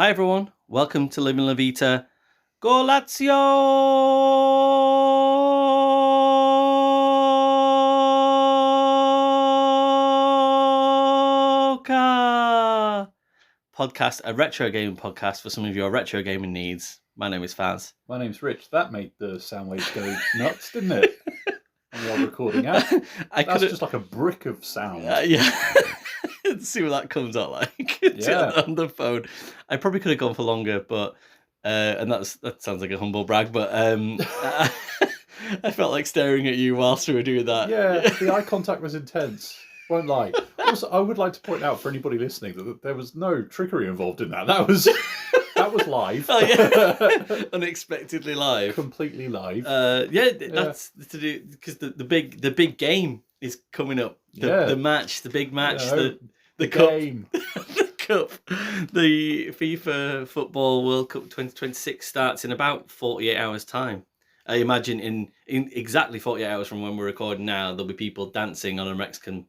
Hi everyone, welcome to Living La Vita Loca podcast, a retro gaming podcast for some of your retro gaming needs. My name is Faz. My name's Rich. That made the sound waves go nuts, didn't it? On the old recording app. That's just like a brick of sound. Yeah. Let's see what that comes out like on the phone. I probably could have gone for longer, but and that sounds like a humble brag, but I felt like staring at you whilst we were doing that. Yeah, the eye contact was intense. Won't lie. Also, I would like to point out for anybody listening that there was no trickery involved in that. That was live. Oh yeah, unexpectedly live, completely live. That's to do because the big game is coming up. The big match, the cup, game. the cup, the FIFA Football World Cup 2026 starts in about 48 hours time. I imagine in exactly 48 hours from when we're recording now, there'll be people dancing on a Mexican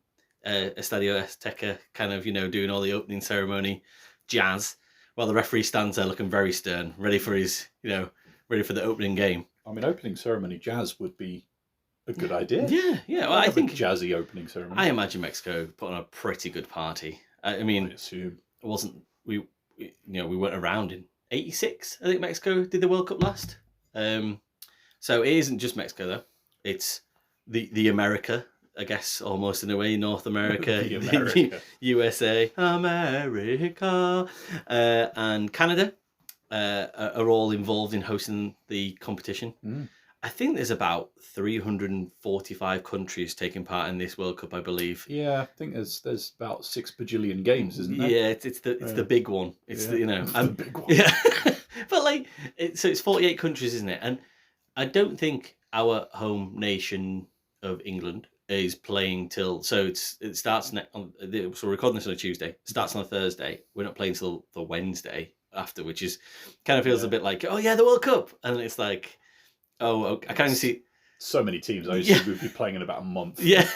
Estadio Azteca, kind of, doing all the opening ceremony jazz, while the referee stands there looking very stern, ready for his, ready for the opening game. I mean, opening ceremony jazz would be a good idea. Yeah. Well, I think jazzy opening ceremony. I imagine Mexico put on a pretty good party. I mean, I assume it wasn't we went around in '86. I think Mexico did the World Cup last. So it isn't just Mexico though. It's the America, I guess, almost in a way, North America, the USA, America, and Canada are all involved in hosting the competition. I think there's about 345 countries taking part in this World Cup, I believe. Yeah, I think there's about 6 bajillion games, isn't there? Yeah, it's the big one. It's the the big one. Yeah, but it's 48 countries, isn't it? And I don't think our home nation of England is playing till it starts so we're recording this on a Tuesday. It starts on a Thursday. We're not playing till the Wednesday after, which is kind of feels a bit like, oh yeah, the World Cup, and it's like, oh, I can't even see so many teams. I assume we'd be playing in about a month. Yeah,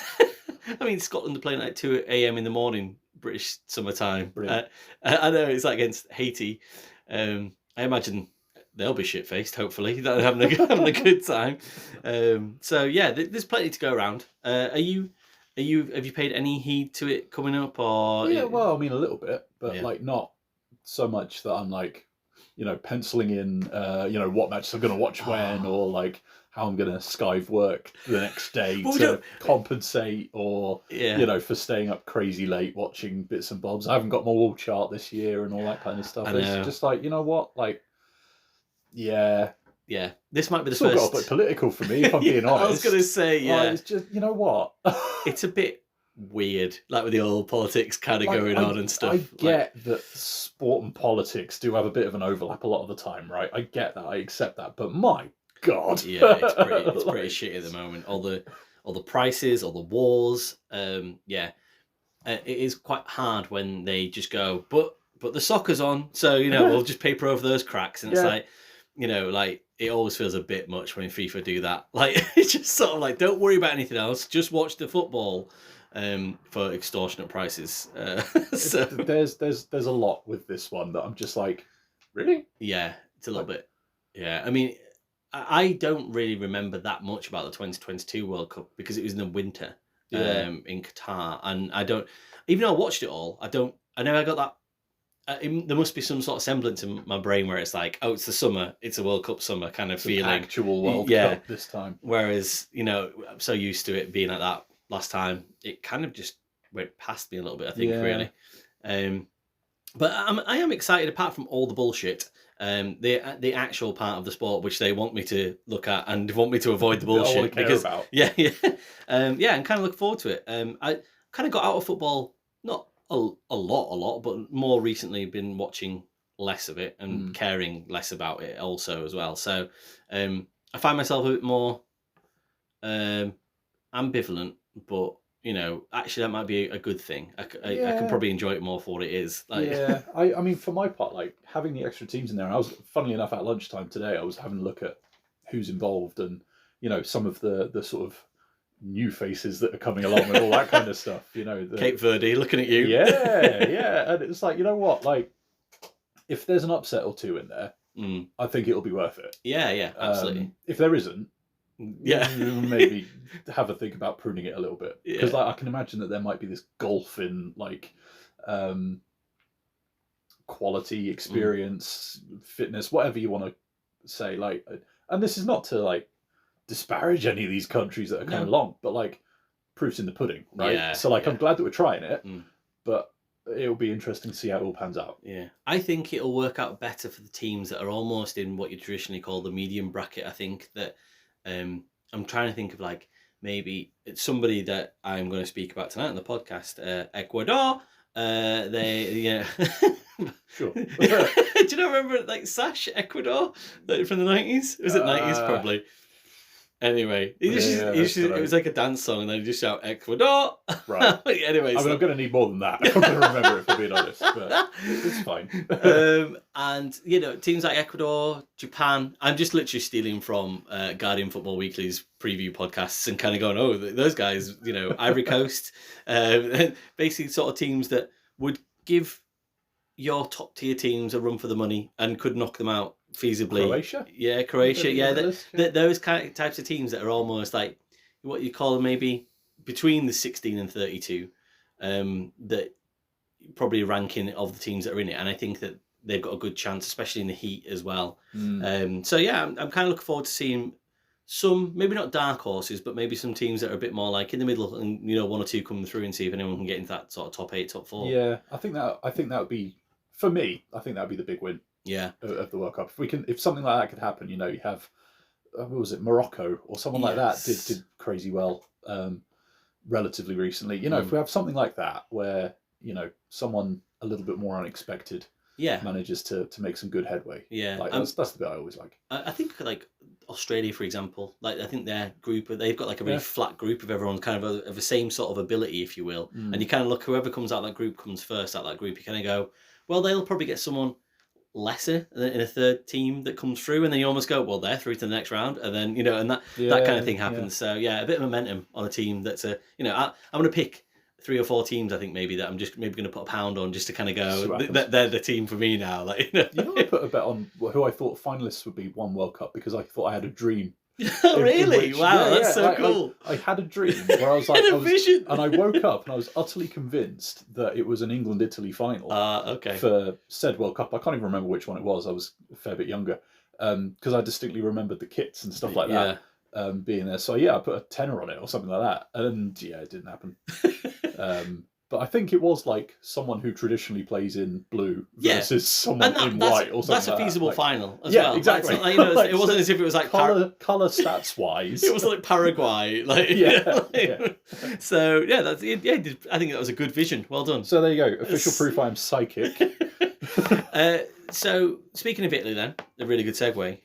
I mean Scotland are playing at 2 a.m. in the morning, British summertime. I know it's like against Haiti. I imagine they'll be shit faced. Hopefully, they're having a good time. So yeah, there's plenty to go around. Have you paid any heed to it coming up, or? Yeah, well, I mean a little bit, but not so much that I'm penciling in, what matches I'm going to watch when, or how I'm going to skive work the next day to compensate, or for staying up crazy late watching bits and bobs. I haven't got my wall chart this year and all that kind of stuff. It's just yeah, this might be the still first. Got a bit political for me, if I'm being honest. I was going to say, it's just it's a bit weird, with the old politics kind of going on and stuff. I get that sport and politics do have a bit of an overlap a lot of the time, right? I get that, I accept that, but my God, yeah, it's pretty shit at the moment. All the prices, all the wars, it is quite hard when they just go, but the soccer's on, so we'll just paper over those cracks, and it's it always feels a bit much when FIFA do that. It's just sort of don't worry about anything else, just watch the football. For extortionate prices. So there's a lot with this one that I'm just really? Yeah, it's a little bit. Yeah, I mean, I don't really remember that much about the 2022 World Cup because it was in the winter in Qatar, and I don't. Even though I watched it all, I never got that. There must be some sort of semblance in my brain where it's it's the summer, it's a World Cup summer kind of feeling. Actual World Cup this time. Whereas I'm so used to it being like that. Last time, it kind of just went past me a little bit, I think, really. But I am excited, apart from all the bullshit, the actual part of the sport, which they want me to look at and want me to avoid the bullshit. About. And kind of look forward to it. I kind of got out of football, not a lot, but more recently been watching less of it and caring less about it also as well. So I find myself a bit more ambivalent. But actually, that might be a good thing. I can probably enjoy it more for what it is. I mean, for my part, having the extra teams in there. I was, funnily enough, at lunchtime today, I was having a look at who's involved and some of the sort of new faces that are coming along and all that kind of stuff. Cape Verde looking at you. Yeah, and it's if there's an upset or two in there, I think it'll be worth it. Yeah, absolutely. If there isn't, maybe have a think about pruning it a little bit, because I can imagine that there might be this gulf in like quality, experience, fitness, whatever you want to say. Like, and this is not to like disparage any of these countries that are kind of long, but like proof's in the pudding, right? Yeah, so like I'm glad that we're trying it, but it'll be interesting to see how it all pans out. Yeah, I think it'll work out better for the teams that are almost in what you traditionally call the medium bracket. I think that I'm trying to think of like maybe it's somebody that I'm going to speak about tonight on the podcast, Ecuador. They Sure. Do you not remember like Sash Ecuador from the 90s? Was it 90s probably? Anyway, it was like a dance song, and then you just shout Ecuador. Right. Anyway, I'm going to need more than that. I'm going to remember it, for being honest, but it's fine. And you know, teams like Ecuador, Japan. I'm just literally stealing from Guardian Football Weekly's preview podcasts and kind of going, oh, those guys, you know, Ivory Coast, basically sort of teams that would give your top tier teams a run for the money and could knock them out feasibly. Croatia? Yeah, Croatia. Yeah, those kind of types of teams that are almost like what you call them, maybe between the 16 and 32, that probably ranking of the teams that are in it. And I think that they've got a good chance, especially in the heat as well. So yeah, I'm kind of looking forward to seeing some, maybe not dark horses, but maybe some teams that are a bit more like in the middle, and you know, one or two coming through, and see if anyone can get into that sort of top 8, top 4. Yeah, I think that would be, for me, I think that would be the big win. Yeah, of the World Cup. If something like that could happen, you know, you have what was it, Morocco or someone like that did crazy well relatively recently. You know, if we have something like that where, you know, someone a little bit more unexpected manages to make some good headway. Yeah, like that's the bit I always like. I think like Australia, for example, like I think their group, they've got like a really flat group of everyone kind of the same sort of ability, if you will. And you kind of look, whoever comes out of that group comes first out of that group. You kind of go, well, they'll probably get someone lesser in a third team that comes through, and then you almost go, well, they're through to the next round, and then, you know, and that kind of thing happens. So yeah, a bit of momentum on a team that's you know, I'm going to pick 3 or 4 teams, I think, maybe that I'm just maybe going to put a pound on, just to kind of go, they're the team for me now. Like, you know, I put a bet on who I thought finalists would be one World Cup, because I thought I had a dream. Oh, really? Wow, that's so cool. I had a dream where I was like, and I woke up and I was utterly convinced that it was an England-Italy final for said World Cup. I can't even remember which one it was. I was a fair bit younger, because I distinctly remembered the kits and stuff like that being there. So yeah, I put a tenner on it or something like that, and yeah, it didn't happen. But I think it was like someone who traditionally plays in blue versus someone in white or something. That's a feasible like final as well. Exactly. Like, you know, it wasn't as if it was like color stats wise. It was like Paraguay, like So yeah, I think that was a good vision. Well done. So there you go. Official proof I am psychic. So speaking of Italy, then a really good segue.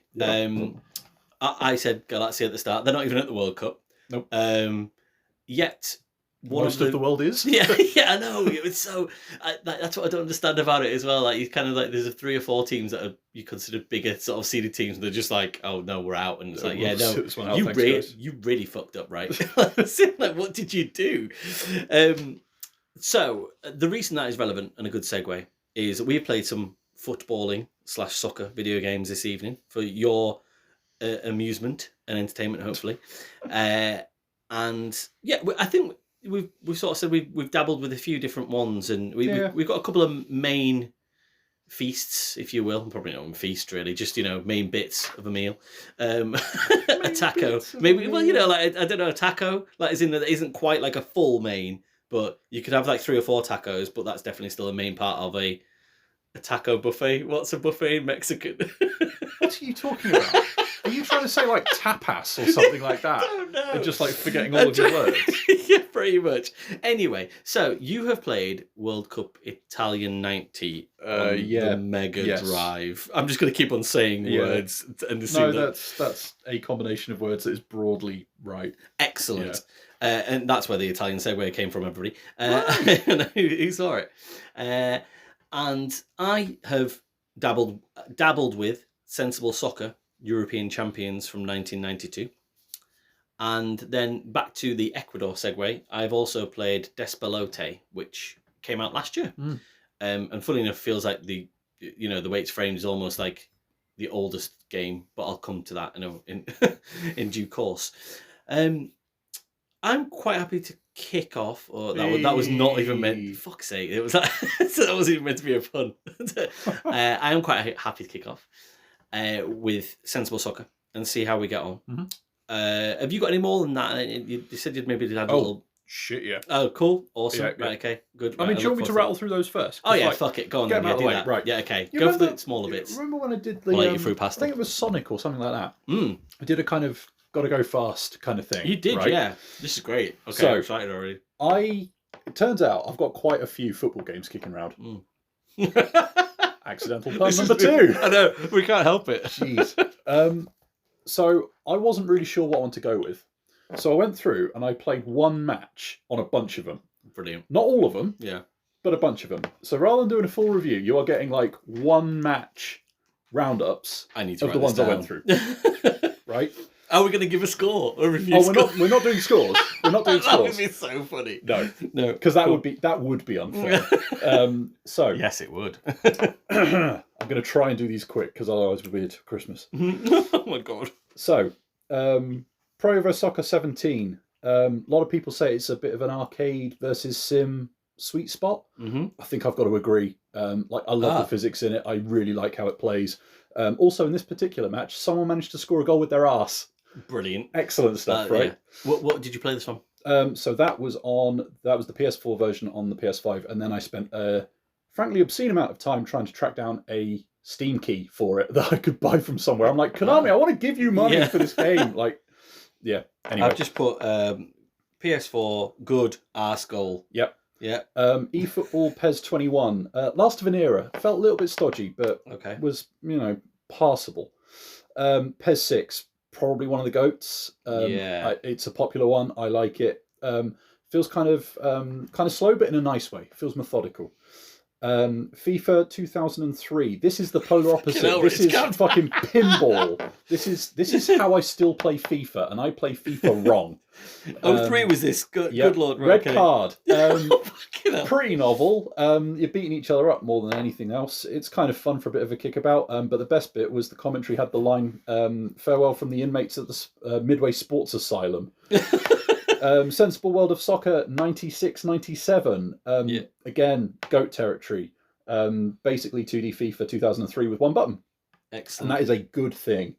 I said Galazzi at the start. They're not even at the World Cup. Nope. Yet. Most of the world is. Yeah, I know. It's so that's what I don't understand about it as well. Like, you kind of like, there's 3 or 4 teams that are you consider bigger sort of seeded teams, and they're just like, oh no, we're out, and it's like, yeah, no, you really fucked up, right? Like, what did you do? So the reason that is relevant and a good segue is that we've played some footballing/soccer video games this evening for your amusement and entertainment, hopefully. And yeah, I think we've sort of said we've dabbled with a few different ones, and we've got a couple of main feasts, if you will. Probably not a feast really, just, you know, main bits of a meal. A taco, maybe. Well, you know, like, I don't know, a taco, like, as in that it isn't quite like a full main, but you could have like 3 or 4 tacos, but that's definitely still a main part of a taco buffet. What's a buffet in Mexican? What are you talking about? Are you trying to say like tapas or something like that? I don't know. And just like forgetting all of your words? Yeah, pretty much. Anyway, so you have played World Cup Italia 90 on the Mega Drive. I'm just going to keep on saying words and assume that's a combination of words that is broadly right. Excellent. Yeah. And that's where the Italian segue came from, everybody. Who saw it? And I have dabbled with Sensible Soccer European Champions from 1992. And then back to the Ecuador segue, I've also played Despelote, which came out last year. And funny enough, feels like the the way it's framed is almost like the oldest game, but I'll come to that in due course. I'm quite happy to kick off. Or that was not even meant. Fuck's sake! It was that wasn't even meant to be a pun. I am quite happy to kick off with Sensible Soccer and see how we get on. Mm-hmm. Have you got any more than that? You said you'd maybe had a little. Shit, yeah. Oh, cool, awesome. Yeah. Right, okay, good. I mean, do you want me to rattle through those first? Oh yeah, fuck it. Go on. Get them out of the way. That. Right. Yeah, okay. You Go remember, for the smaller bits. Remember when I did the? I'll let you through past I think it was Sonic or something like that. Mm. I did a kind of gotta go fast kind of thing. You did, right? yeah. This is great. Okay, So, I'm excited already. It turns out I've got quite a few football games kicking around. Accidental pun number 2. I know, we can't help it. Jeez. So I wasn't really sure what one to go with. So I went through and I played one match on a bunch of them. Brilliant. Not all of them. Yeah. But a bunch of them. So rather than doing a full review, you are getting like one match roundups I need to of the ones I went through. Right? Are we going to give a score? A review score? Score? We're not doing scores. We're not doing scores. That would be so funny. No. No. Because that would be unfair. So yes, it would. I'm going to try and do these quick because otherwise we'll be here till Christmas. Oh my god. So, Pro Evo Soccer 17. A lot of people say it's a bit of an arcade versus sim sweet spot. Mm-hmm. I think I've got to agree. I love the physics in it. I really like how it plays. Also, in this particular match, someone managed to score a goal with their arse. Brilliant. Excellent stuff, right? Yeah. What did you play this on? So that was the PS4 version on the PS5, and then I spent a frankly obscene amount of time trying to track down a Steam key for it that I could buy from somewhere. I'm like, Konami, I want to give you money for this game. Like, yeah. Anyway, I've just put PS4 good arse goal. Yep. Yeah. eFootball PES 21. Last of an era. Felt a little bit stodgy, but was passable. PES 6. Probably one of the goats. It's a popular one. I like it. Feels kind of slow, but in a nice way. Feels methodical. FIFA 2003. This is the polar opposite. This is fucking pinball. This is how I still play FIFA, and I play FIFA wrong. 03 was this. Good lord. Red card. Pretty novel. You're beating each other up more than anything else. It's kind of fun for a bit of a kickabout. But the best bit was the commentary had the line, farewell from the inmates at the Midway Sports Asylum. Sensible World of Soccer 96-97. Again, GOAT territory. Basically 2D FIFA 2003 with one button. Excellent. And that is a good thing.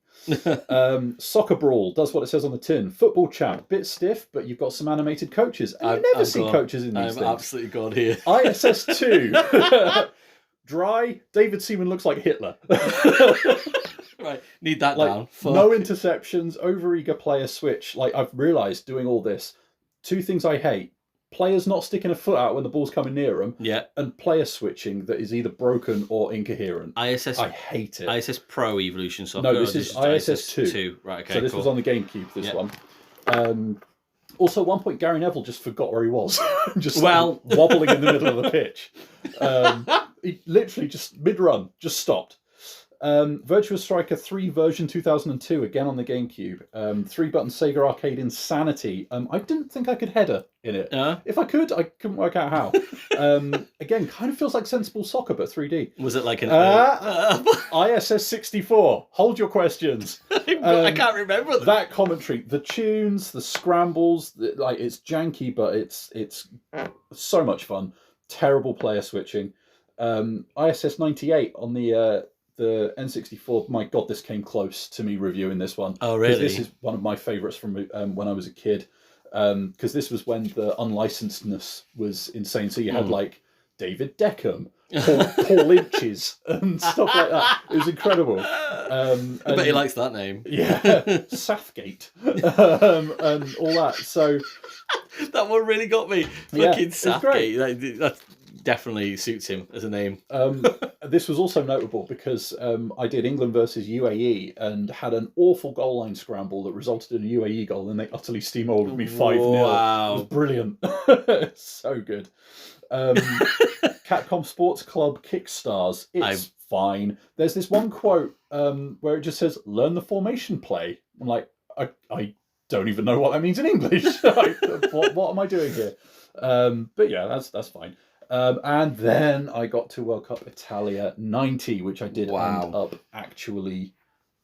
Soccer Brawl does what it says on the tin. Football Champ, bit stiff, but you've got some animated coaches. And you never see coaches in these things. I'm absolutely gone here. ISS 2. Dry. David Seaman looks like Hitler. Right, need that down. Fuck. No interceptions, overeager player switch. I've realised doing all this, 2 things I hate. Players not sticking a foot out when the ball's coming near them. Yeah. And player switching that is either broken or incoherent. ISS. I hate it. ISS Pro Evolution Soccer. No, this is ISS 2. Right, okay, so this was on the GameCube, this one. Also, at one point, Gary Neville just forgot where he was. Wobbling in the middle of the pitch. He literally just, mid-run, just stopped. Virtua Striker 3 version 2002, again on the GameCube. 3-button Sega Arcade Insanity. I didn't think I could header in it. If I could, I couldn't work out how. Again, kind of feels like Sensible Soccer, but 3D. Was it like an... ISS 64. Hold your questions. I can't remember them. That commentary, the tunes, the scrambles, it's janky, but it's so much fun. Terrible player switching. ISS 98 on the N64. My God, this came close to me reviewing this one. Oh, really? This is one of my favourites from when I was a kid. Because this was when the unlicenssedness was insane. So you had David Deckham, Paul Inches, and stuff like that. It was incredible. I bet he likes that name. Yeah, Southgate, and all that. So that one really got me. Fucking Southgate. That definitely suits him as a name. This was also notable because I did England versus UAE and had an awful goal line scramble that resulted in a UAE goal, and they utterly steamrolled me 5-0. Wow. It was brilliant. So good. Capcom Sports Club Kickstars. It's fine. There's this one quote where it just says, "Learn the formation play." I'm like, I don't even know what that means in English. What am I doing here? But yeah, that's fine. And then I got to World Cup Italia 90, which I did Wow. end up actually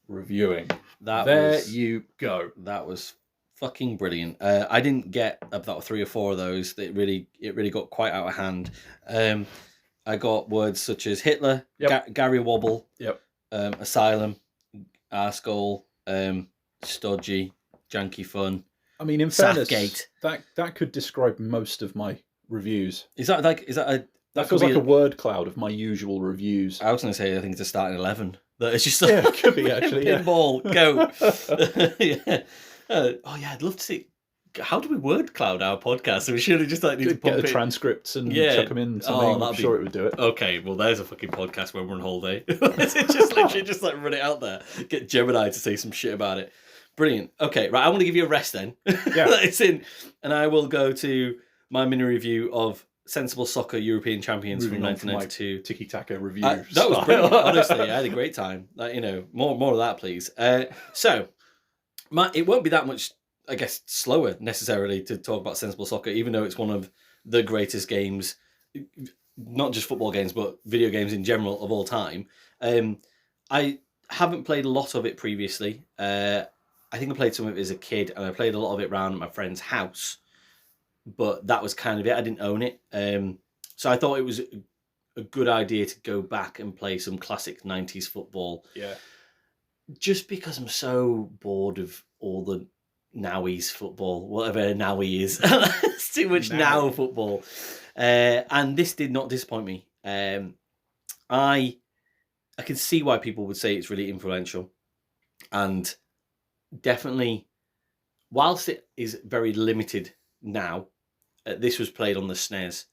reviewing. There you go. That was fucking brilliant. I didn't get about 3 or 4 of those. It really got quite out of hand. I got words such as Hitler, Gary Wobble, Asylum, Arsehole, Stodgy, Janky Fun. I mean, in fairness, that could describe most of my reviews. That feels like a word cloud of my usual reviews. I was going to say, I think it's a starting 11. That it's just it could be actually. Pinball, go. I'd love to see. How do we word cloud our podcast? We should have just need to get the transcripts and chuck them in something. I'm sure it would do it. Okay, well, there's a fucking podcast when we're on holiday. It's just literally just run it out there. Get Gemini to say some shit about it. Brilliant. Okay, right. I want to give you a rest then. Yeah, it's in, and I will go to my mini review of Sensible Soccer European Champions from 1992. Tiki Taka review. That was brilliant. Honestly, I had a great time. More of that, please. So, it won't be that much, I guess, slower necessarily to talk about Sensible Soccer, even though it's one of the greatest games, not just football games, but video games in general of all time. I haven't played a lot of it previously. I think I played some of it as a kid, and I played a lot of it around my friend's house. But that was kind of it. I didn't own it. So I thought it was a good idea to go back and play some classic 90s football. Yeah. Just because I'm so bored of all the nowies football, whatever nowie is. It's too much now football. And this did not disappoint me. I can see why people would say it's really influential. And definitely, whilst it is very limited now, this was played on the SNES.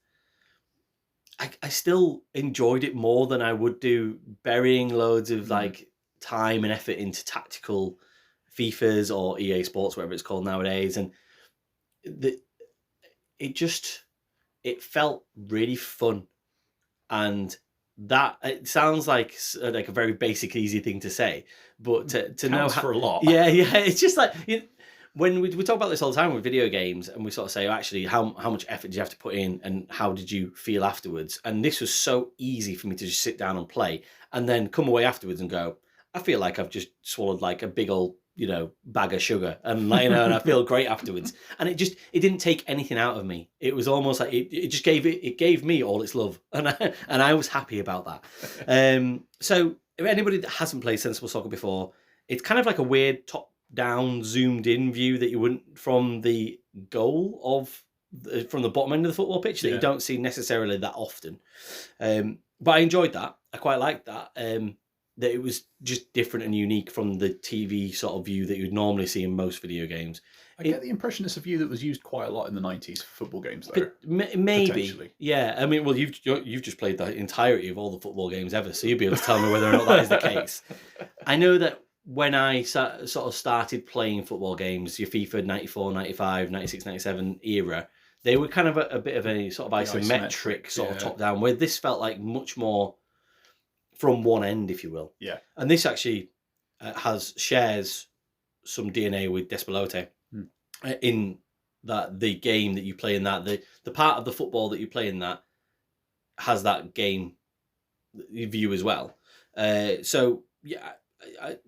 I still enjoyed it more than I would do burying loads of time and effort into tactical FIFAs or EA Sports, whatever it's called nowadays, and it felt really fun, and that it sounds like a very basic, easy thing to say, but to know for a lot. Yeah, it's just when we talk about this all the time with video games, and we sort of say, actually, how much effort did you have to put in, and how did you feel afterwards? And this was so easy for me to just sit down and play, and then come away afterwards and go, I feel like I've just swallowed a big old bag of sugar, and and I feel great afterwards. And it didn't take anything out of me. It was almost like it just gave me all its love, and I was happy about that. So if anybody that hasn't played Sensible Soccer before, it's kind of like a weird top-down, zoomed-in view that you wouldn't from the goal from the bottom end of the football pitch that you don't see necessarily that often. But I enjoyed that. I quite liked that. That it was just different and unique from the TV sort of view that you'd normally see in most video games. I get the impression it's a view that was used quite a lot in the 90s for football games, though. Maybe. Yeah. I mean, well, you've just played the entirety of all the football games ever, so you'll be able to tell me whether or not that is the case. I know that when I sort of started playing football games, your FIFA 94, 95, 96, 97 era, they were kind of a bit of a sort of isometric sort of top-down, where this felt like much more from one end, if you will. Yeah. And this actually shares some DNA with Despelote in that the game that you play in that, the part of the football that you play in that has that game view as well. So, yeah, it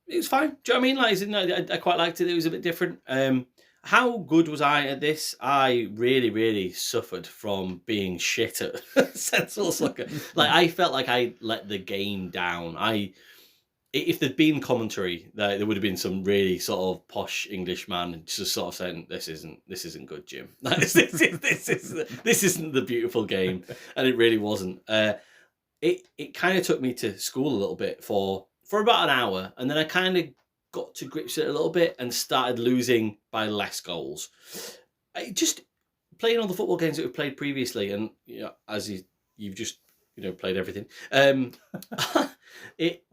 was fine. Do you know what I mean? I quite liked it. It was a bit different. How good was I at this? I really, really suffered from being shit at Sensible Soccer. I felt like I let the game down. If there'd been commentary, there would have been some really sort of posh Englishman just sort of saying, "This isn't good, Jim. This isn't the beautiful game," and it really wasn't. It kind of took me to school a little bit for about an hour, and then I kind of got to grips with it a little bit and started losing by less goals. Just playing all the football games that we've played previously, and as you've just played everything. I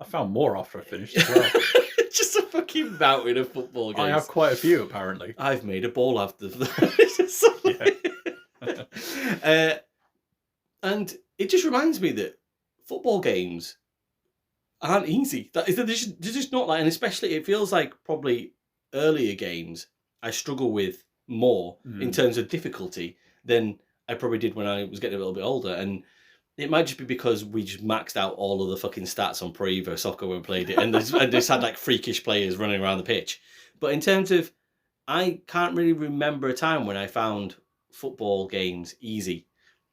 found more after I finished as well. Just a fucking mountain of football games. I have quite a few, apparently. I've made a ball after and it just reminds me that football games aren't easy. They're just not and especially it feels like probably earlier games I struggle with more in terms of difficulty than I probably did when I was getting a little bit older. And it might just be because we just maxed out all of the fucking stats on Pro Evo Soccer when we played it, and just had like freakish players running around the pitch. But in terms of, I can't really remember a time when I found football games easy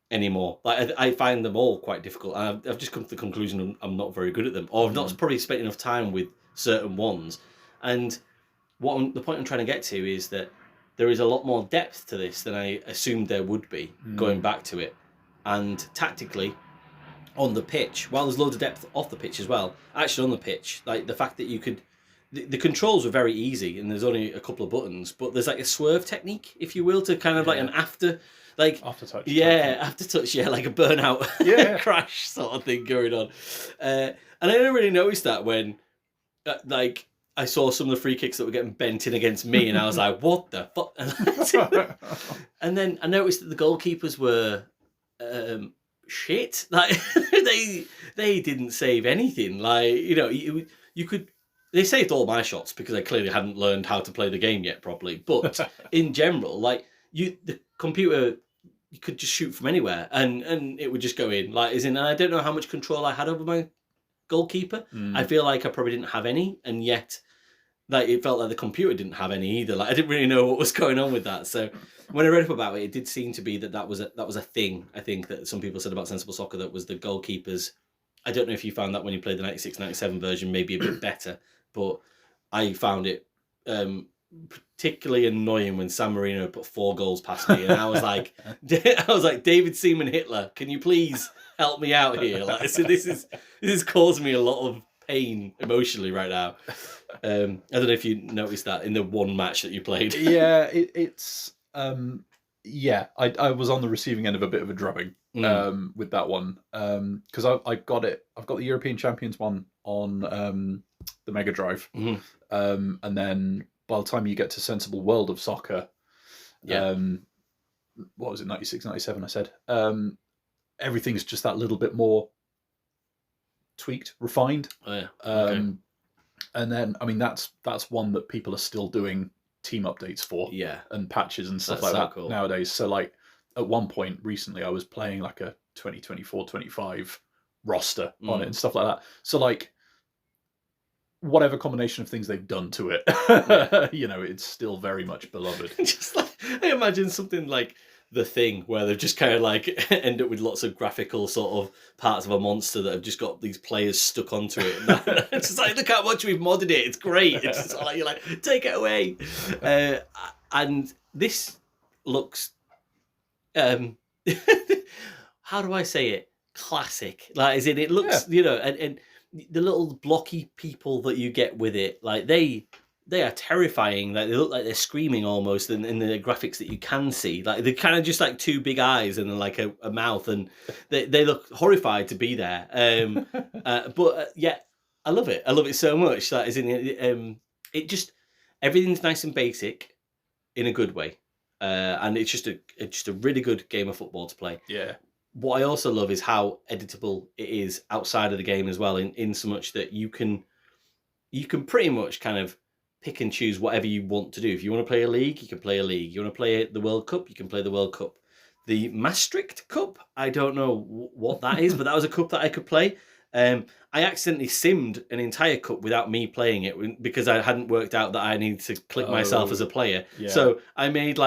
anymore. Like I find them all quite difficult. I've just come to the conclusion I'm not very good at them, or I've not probably spent enough time with certain ones. And the point I'm trying to get to is that there is a lot more depth to this than I assumed there would be going back to it. And tactically, on the pitch, while there's loads of depth off the pitch as well, actually on the pitch, like the fact that you could, the controls were very easy and there's only a couple of buttons, but there's like a swerve technique, if you will, to kind of like an after touch. Yeah, after touch, yeah, like a burnout crash sort of thing going on. And I didn't really notice that when, like, I saw some of the free kicks that were getting bent in against me, and I was like, what the fuck? And then I noticed that the goalkeepers were shit. Like, they didn't save anything. Like, you know, you could... They saved all my shots because I clearly hadn't learned how to play the game yet properly. But in general, like, the computer, you could just shoot from anywhere, and it would just go in. Like, as in, I don't know how much control I had over my goalkeeper. I feel like I probably didn't have any, and yet like it felt like the computer didn't have any either. Like I didn't really know what was going on with that. So when I read up about it, it did seem to be that was a thing. I think that some people said about Sensible Soccer, that was the goalkeepers. I don't know if you found that when you played the 96-97 version, maybe a bit better, but I found it particularly annoying when San Marino put 4 goals past me, and I was like, David Seaman Hitler, can you please help me out here? Like, so this is causing me a lot of pain emotionally right now. I don't know if you noticed that in the one match that you played. Yeah, it's I was on the receiving end of a bit of a drubbing with that one, because I've got the European Champions one on the Mega Drive, and then by the time you get to Sensible World of Soccer, what was it, 96, 97, I said, everything's just that little bit more tweaked, refined. Oh yeah. Okay. And then, I mean, that's one that people are still doing team updates for, and patches and stuff like that nowadays. So, like, at one point recently, I was playing like a 2024-25 roster on it and stuff like that. So, like, whatever combination of things they've done to it, you know, it's still very much beloved. Just like, I imagine something like The Thing, where they've just kind of like end up with lots of graphical sort of parts of a monster that have just got these players stuck onto it. It's just like, look how much we've modded it. It's great. It's just like, you're like, take it away. And this looks, how do I say it? Classic. Like, as in, it looks, you know, and the little blocky people that you get with it, like they are terrifying. Like they look like they're screaming almost in the graphics that you can see. Like they're kind of just like 2 big eyes and then like a mouth, and they look horrified to be there. But yeah, I love it. I love it so much. That is in it. Just everything's nice and basic in a good way, and it's just a really good game of football to play. Yeah. What I also love is how editable it is outside of the game as well, in so much that you can pretty much kind of pick and choose whatever you want to do. If you want to play a league, you can play a league. You want to play the World Cup, you can play the World Cup. The Maastricht Cup, I don't know what that is, but that was a cup that I could play. I accidentally simmed an entire cup without me playing it because I hadn't worked out that I needed to click myself as a player. Yeah. So I made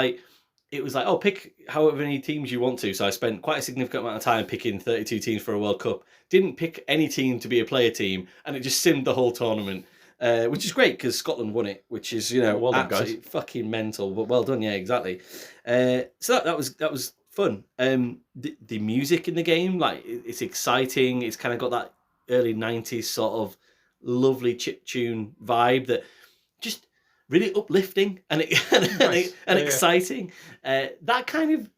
it was like, oh, pick however many teams you want to. So I spent quite a significant amount of time picking 32 teams for a World Cup. Didn't pick any team to be a player team, and it just simmed the whole tournament, which is great because Scotland won it, which is, you know, well done, absolutely guys. Fucking mental. But well done, yeah, exactly. So that was fun. The music in the game, like, it's exciting. It's kind of got that early 90s sort of lovely chiptune vibe that just really uplifting and exciting. That kind of,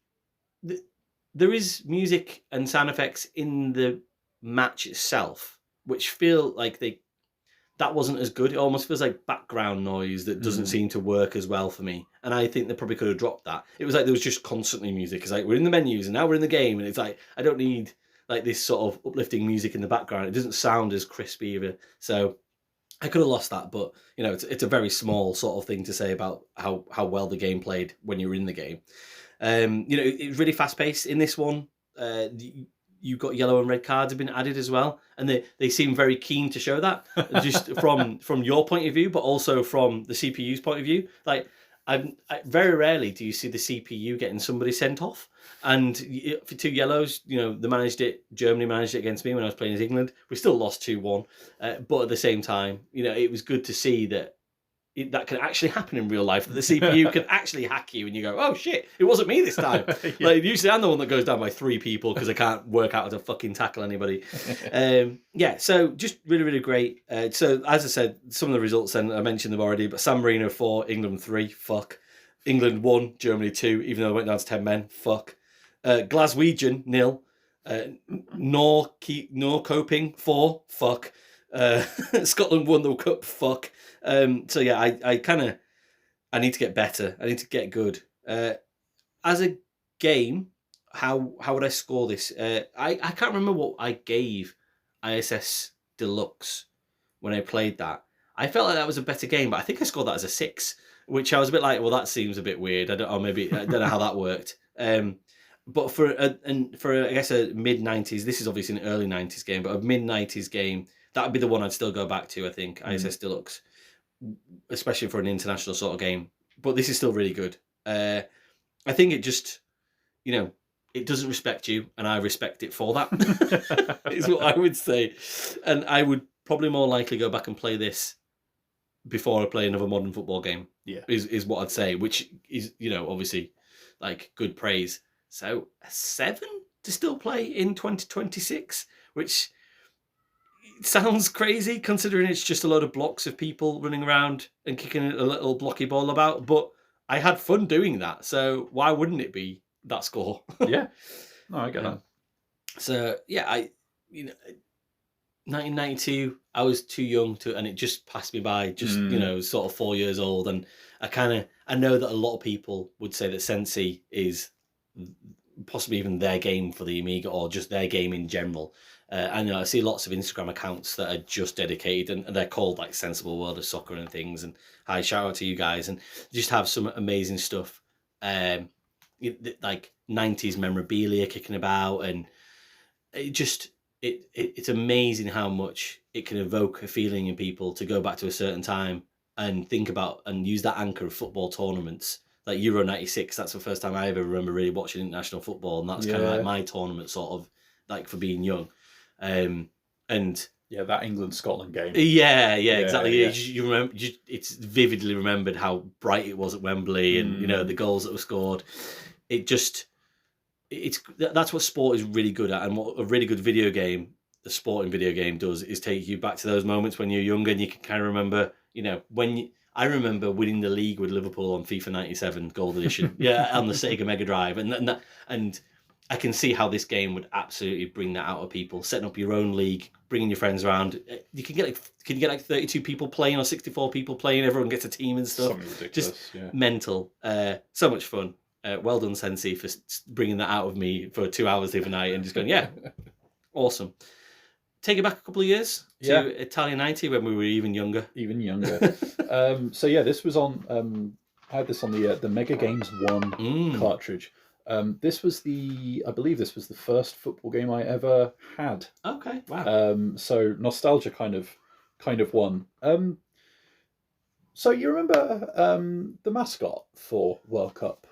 there is music and sound effects in the match itself, which feel like that wasn't as good. It almost feels like background noise that doesn't seem to work as well for me. And I think they probably could have dropped that. It was like there was just constantly music. It's like, we're in the menus and now we're in the game, and it's like, I don't need like this sort of uplifting music in the background. It doesn't sound as crispy either. So I could have lost that, but you know, it's a very small sort of thing to say about how well the game played when you're in the game. It's really fast paced in this one. You've got yellow and red cards have been added as well, and they seem very keen to show that, just from your point of view, but also from the CPU's point of view. Like, very rarely do you see the CPU getting somebody sent off, and for 2 yellows, Germany managed it against me when I was playing as England. We still lost 2-1, but at the same time, it was good to see that that can actually happen in real life, that the CPU can actually hack you and you go, oh shit, it wasn't me this time. Yeah. Like, usually I'm the one that goes down by 3 people because I can't work out how to fucking tackle anybody. So just really, really great. So as I said, some of the results then, I mentioned them already, but San Marino 4, England 3, fuck. England 1, Germany 2, even though they went down to 10 men, fuck. Glaswegian 0. Norrköping 4, fuck. Scotland won the World Cup, fuck. So yeah, I need to get better. I need to get good. As a game, how would I score this? I can't remember what I gave ISS Deluxe when I played that. I felt like that was a better game, but I think I scored that as a 6, which I was a bit like, well, that seems a bit weird. I don't know how that worked. But for I guess a mid-90s, this is obviously an early 90s game, but a mid-90s game, that would be the one I'd still go back to, I think, ISS Deluxe, especially for an international sort of game. But this is still really good. I think it just, it doesn't respect you, and I respect it for that, is what I would say. And I would probably more likely go back and play this before I play another modern football game, is what I'd say, which is, obviously, like, good praise. So a 7 to still play in 2026, which sounds crazy considering it's just a load of blocks of people running around and kicking a little blocky ball about. But I had fun doing that, so why wouldn't it be that score? Yeah, no, I get that. So yeah, 1992, I was too young and it just passed me by. Just sort of 4 years old, and I know that a lot of people would say that Sensi is possibly even their game for the Amiga, or just their game in general. And I see lots of Instagram accounts that are just dedicated, and they're called like Sensible World of Soccer and things. And hi, shout out to you guys, and just have some amazing stuff, like 90s memorabilia kicking about, and it's amazing how much it can evoke a feeling in people to go back to a certain time and think about and use that anchor of football tournaments. Like Euro 96, that's the first time I ever remember really watching international football, and that's kind of like my tournament, sort of like for being young. And that England-Scotland game. Yeah, exactly. Yeah. You remember, it's vividly remembered how bright it was at Wembley, and the goals that were scored. That's what sport is really good at, and what a really good video game, the sporting video game, does is take you back to those moments when you're younger, and you can kind of remember, I remember winning the league with Liverpool on FIFA 97 Gold Edition, on the Sega Mega Drive, and I can see how this game would absolutely bring that out of people. Setting up your own league, bringing your friends around. You can get like 32 people playing or 64 people playing. Everyone gets a team and stuff. Something ridiculous. Just mental. So much fun. Well done, Sensi, for bringing that out of me for 2 hours the other night and just going, awesome. Take it back a couple of years to Italia 90 when we were even younger. This was on. I had this on the Mega Games 1 cartridge. This was I believe this was the first football game I ever had. Okay, wow. So nostalgia kind of won. So you remember the mascot for World Cup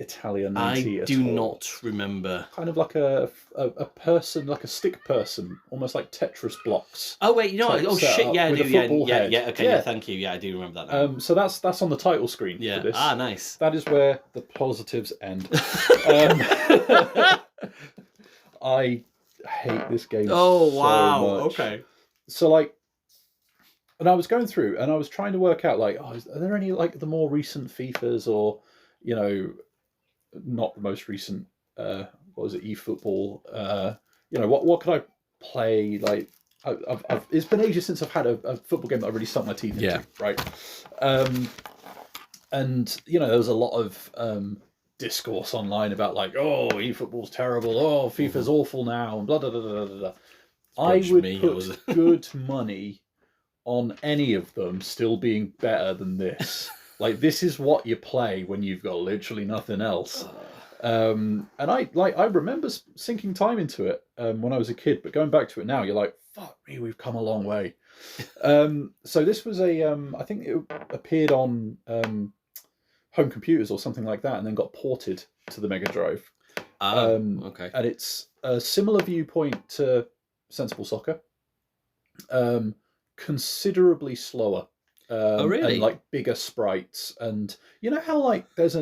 Italia 90? I do not remember. Kind of like a person, like a stick person, almost like Tetris blocks. Oh wait, oh shit, yeah, I do. Okay, thank you. Yeah, I do remember that now. So that's on the title screen for this. Ah, nice. That is where the positives end. I hate this game so much. Okay. So and I was going through and I was trying to work out are there any like the more recent FIFAs, or not the most recent what was it, eFootball, what could I play? Like it's been ages since I've had a football game that I really sunk my teeth into, right? And there was a lot of discourse online about eFootball's terrible, FIFA's awful now, and blah blah blah blah blah. I would put good money on any of them still being better than this. Like, this is what you play when you've got literally nothing else. And I remember sinking time into it when I was a kid, but going back to it now, you're like, fuck me, we've come a long way. So this was I think it appeared on home computers or something like that, and then got ported to the Mega Drive. Okay. And it's a similar viewpoint to Sensible Soccer, considerably slower. Oh, really? And like bigger sprites, and you know how like there's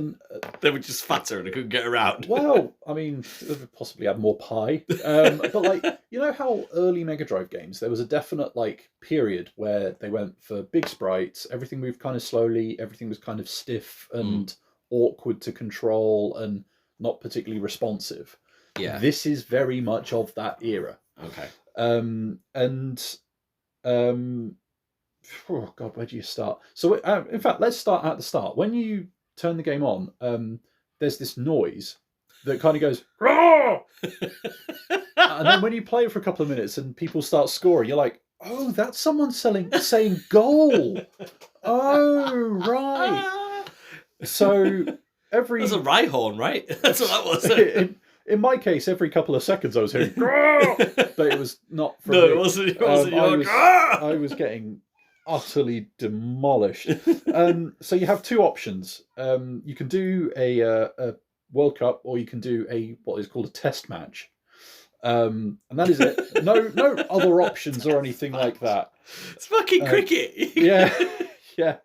they were just fatter and they couldn't get around. Well, I mean, they would possibly have more pie, but like you know how early Mega Drive games, there was a definite like period where they went for big sprites, everything moved kind of slowly, everything was kind of stiff and awkward to control and not particularly responsive. Yeah, this is very much of that era. Okay. Oh God, where do you start? So, in fact, let's start at the start. When you turn the game on, there's this noise that kind of goes, "Roar!" And then when you play it for a couple of minutes and people start scoring, you're like, "Oh, that's someone saying goal." Oh, right. So that's a rye horn, right? That's what that was. In my case, every couple of seconds I was hearing, but it was not. No, it wasn't. It wasn't. I was getting utterly demolished. So you have two options. You can do a World Cup, or you can do what is called a test match, and that is it. No other options or anything like that. It's fucking cricket. Yeah.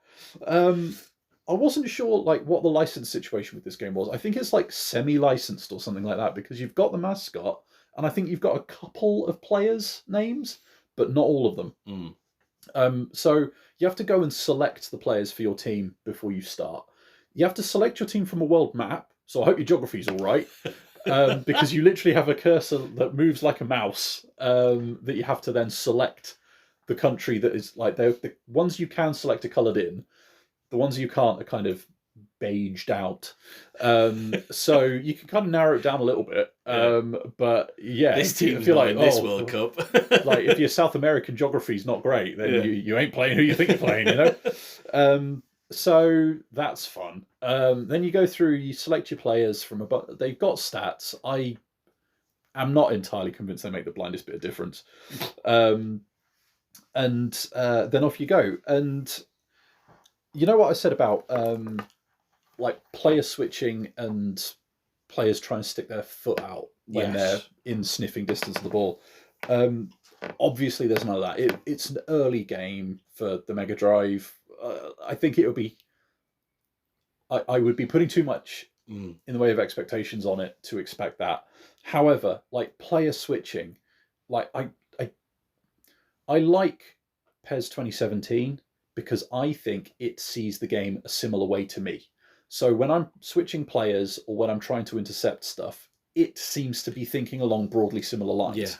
I wasn't sure like what the license situation with this game was. I think it's like semi-licensed or something like that, because you've got the mascot, and I think you've got a couple of players' names, but not all of them. So you have to go and select the players for your team before you start. You have to select your team from a world map, so I hope your geography's all right, because you literally have a cursor that moves like a mouse, that you have to then select the country that is like the ones you can select are coloured in. The ones you can't are kind of beiged out. So you can kind of narrow it down a little bit. But yeah, this team's not in this World Cup. Like if your South American geography is not great, then you ain't playing who you think you're playing, you know? So that's fun. Then you go through, you select your players from about. They've got stats. I am not entirely convinced they make the blindest bit of difference. And then off you go. And you know what I said about like player switching and players trying to stick their foot out when they're in sniffing distance of the ball. Obviously, there's none of that. It's an early game for the Mega Drive. I think it would be. I would be putting too much in the way of expectations on it to expect that. However, like player switching, like I like PES 2017. Because I think it sees the game a similar way to me. So when I'm switching players or when I'm trying to intercept stuff, it seems to be thinking along broadly similar lines. Yeah.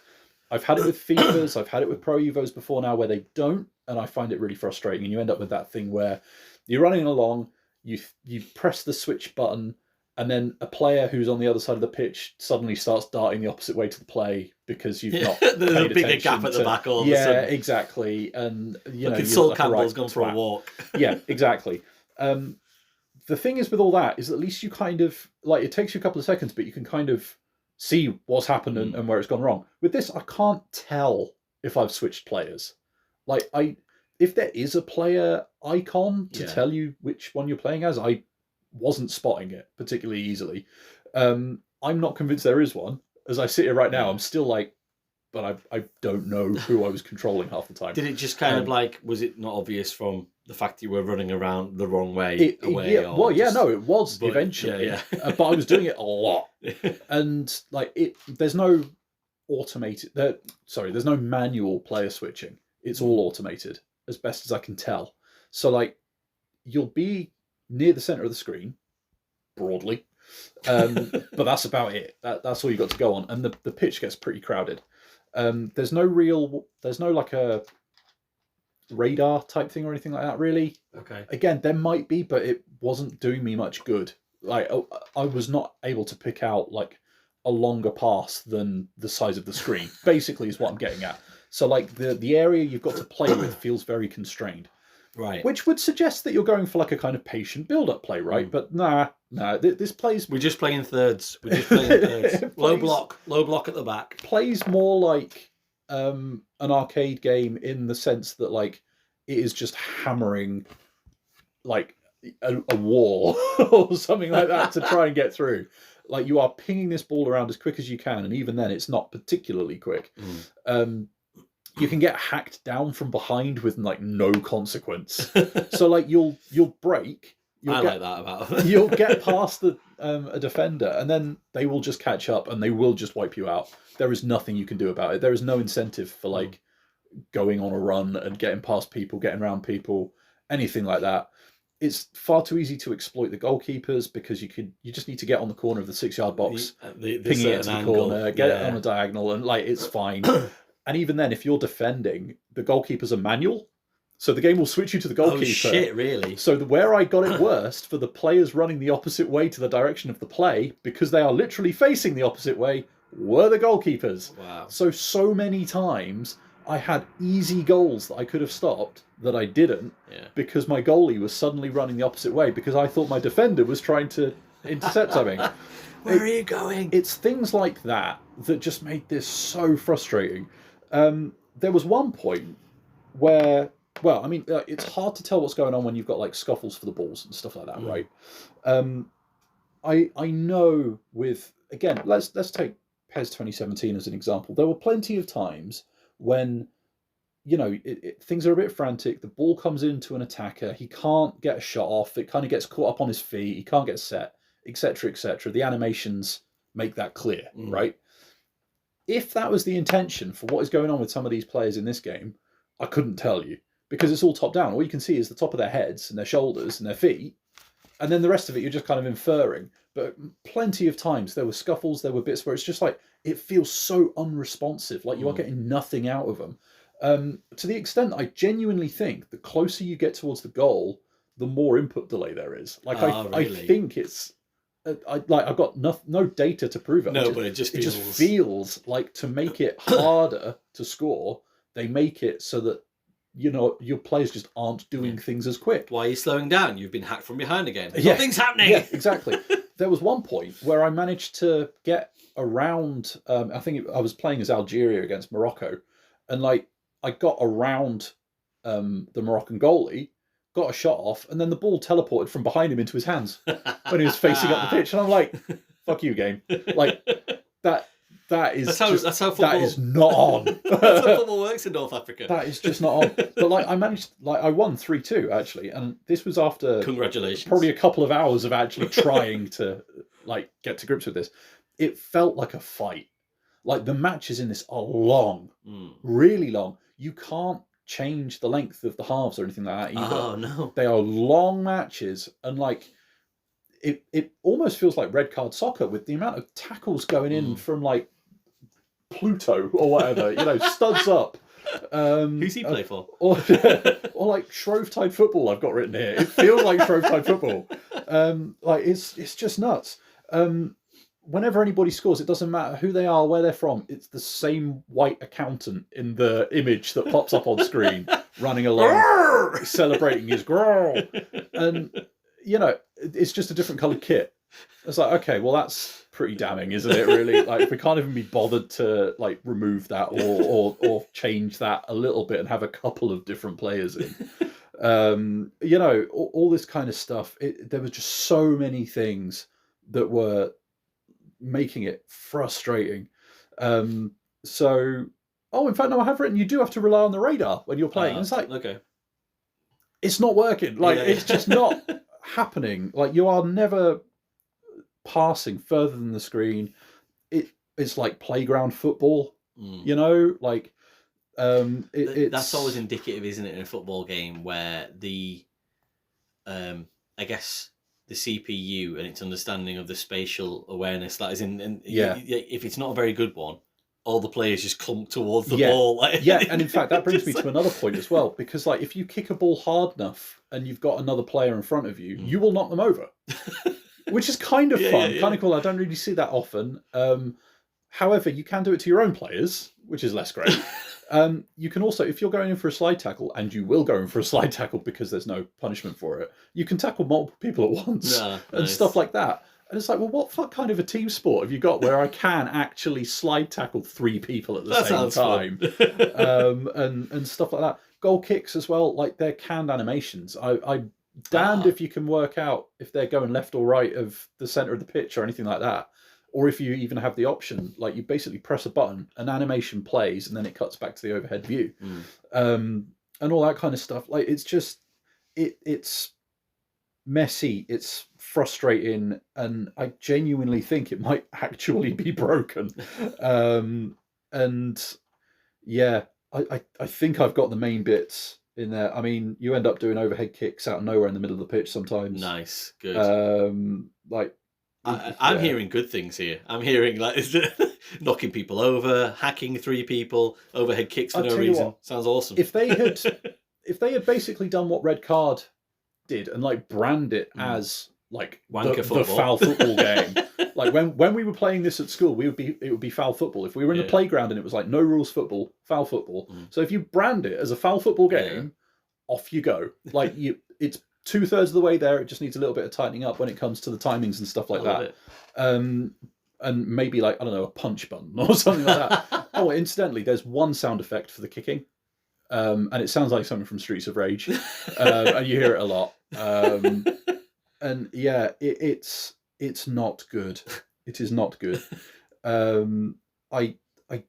I've had it with FIFAs, I've had it with Pro Evos before now where they don't, and I find it really frustrating. And you end up with that thing where you're running along, you press the switch button, and then a player who's on the other side of the pitch suddenly starts darting the opposite way to the play because you've not There's paid a bigger gap at the back all of a sudden. Yeah, exactly. And you know, Saul like Campbell's gone for a walk. Yeah, exactly. The thing is with all that is at least you kind of like it takes you a couple of seconds, but you can kind of see what's happened and where it's gone wrong. With this, I can't tell if I've switched players. Like if there is a player icon to tell you which one you're playing as, I wasn't spotting it particularly easily. I'm not convinced there is one. As I sit here right now, I'm still like, but I don't know who I was controlling half the time. Did it just kind of like, was it not obvious from the fact you were running around the wrong way? No, it was eventually. But I was doing it a lot. And like there's no automated, there's no manual player switching. It's all automated as best as I can tell. So like you'll be near the center of the screen, broadly, but that's about it. That's all you got to go on, and the pitch gets pretty crowded. There's no like a radar type thing or anything like that, really. Okay. Again, there might be, but it wasn't doing me much good. Like I was not able to pick out like a longer pass than the size of the screen. Basically, is what I'm getting at. So like the area you've got to play with feels very constrained. Right. Which would suggest that you're going for like a kind of patient build-up play, right? But nah. This plays... We're just playing thirds. Low block at the back. Plays more like an arcade game in the sense that like it is just hammering like a wall or something like that to try and get through. Like you are pinging this ball around as quick as you can, and even then it's not particularly quick. You can get hacked down from behind with like no consequence. So like you'll break. Like that about you'll get past a defender, and then they will just catch up and they will just wipe you out. There is nothing you can do about it. There is no incentive for like going on a run and getting past people, getting around people, anything like that. It's far too easy to exploit the goalkeepers because you just need to get on the corner of the 6-yard box, ping it into the corner, get it on a diagonal, and like it's fine. And even then, if you're defending, the goalkeepers are manual, so the game will switch you to the goalkeeper. Oh shit! Really? So where I got it worst for the players running the opposite way to the direction of the play, because they are literally facing the opposite way, were the goalkeepers. Wow! So many times I had easy goals that I could have stopped that I didn't, because my goalie was suddenly running the opposite way because I thought my defender was trying to intercept something. Where are you going? It's things like that just made this so frustrating. There was one point where, well, I mean, it's hard to tell what's going on when you've got like scuffles for the balls and stuff like that, right? I know with, again, let's take PES 2017 as an example. There were plenty of times when, you know, things are a bit frantic. The ball comes into an attacker. He can't get a shot off. It kind of gets caught up on his feet. He can't get set, etc., etc. The animations make that clear, right? If that was the intention for what is going on with some of these players in this game, I couldn't tell you, because it's all top down. All you can see is the top of their heads and their shoulders and their feet, and then the rest of it you're just kind of inferring. But plenty of times there were scuffles, there were bits where it's just like, it feels so unresponsive, like you are getting nothing out of them. To the extent I genuinely think the closer you get towards the goal, the more input delay there is. Like really? I think it's... I've got no data to prove it. No, but it just feels like, to make it harder to score, they make it so that, you know, your players just aren't doing things as quick. Why are you slowing down? You've been hacked from behind again. Nothing's happening. Yeah, exactly. There was one point where I managed to get around. I think I was playing as Algeria against Morocco, and like I got around the Moroccan goalie, got a shot off, and then the ball teleported from behind him into his hands when he was facing up the pitch. And I'm like, fuck you, game. Like, that is that's how football... That is not on. That's how football works in North Africa. That is just not on. But like, I won 3-2 actually, and this was after... Congratulations. Probably a couple of hours of actually trying to like get to grips with this. It felt like a fight. Like, the matches in this are long, really long. You can't change the length of the halves or anything like that either. Oh no, they are long matches, and like it almost feels like red card soccer with the amount of tackles going in from like Pluto or whatever, you know, studs up. Who's he play for? Or like Shrovetide football. I've got written here. It feels like Shrovetide football. Like it's just nuts. Whenever anybody scores, it doesn't matter who they are, where they're from. It's the same white accountant in the image that pops up on screen, running along, celebrating his growl. And, you know, it's just a different coloured kit. It's like, okay, well, that's pretty damning, isn't it, really? Like, we can't even be bothered to, like, remove that or change that a little bit and have a couple of different players in. You know, all this kind of stuff. There were just so many things that were making it frustrating. In fact, no, I have written, you do have to rely on the radar when you're playing. It's like, okay, it's not working. Like, it's just not happening. Like, you are never passing further than the screen. It's like playground football, you know, like, that's always indicative, isn't it, in a football game where the, I guess, the CPU and its understanding of the spatial awareness, that is if it's not a very good one, all the players just clump towards the ball. Like, and in fact, that brings me to another point as well, because like, if you kick a ball hard enough and you've got another player in front of you, you will knock them over, which is kind of fun, kind of cool. I don't really see that often. However, you can do it to your own players, which is less great. You can also, if you're going in for a slide tackle, and you will go in for a slide tackle because there's no punishment for it, you can tackle multiple people at once and stuff like that. And it's like, well, what fuck kind of a team sport have you got where I can actually slide tackle 3 people at the same time? And stuff like that. Goal kicks as well, like they're canned animations. I'm damned if you can work out if they're going left or right of the center of the pitch or anything like that. Or if you even have the option, like you basically press a button, an animation plays, and then it cuts back to the overhead view, and all that kind of stuff. Like it's just, it's messy, it's frustrating, and I genuinely think it might actually be broken. And yeah, I think I've got the main bits in there. I mean, you end up doing overhead kicks out of nowhere in the middle of the pitch sometimes. Nice, good. Like. I'm hearing good things here. I'm hearing like knocking people over, hacking 3 people, overhead kicks for no reason. What, sounds awesome. If they had basically done what Red Card did and like brand it as like the foul football game, like when we were playing this at school, it would be foul football. If we were in the playground and it was like no rules football, foul football. So if you brand it as a foul football game, off you go. Like it's 2/3 of the way there. It just needs a little bit of tightening up when it comes to the timings and stuff like that. And maybe like, I don't know, a punch button or something like that. Oh, incidentally, there's one sound effect for the kicking. And it sounds like something from Streets of Rage. And you hear it a lot. And yeah, it's not good. It is not good. I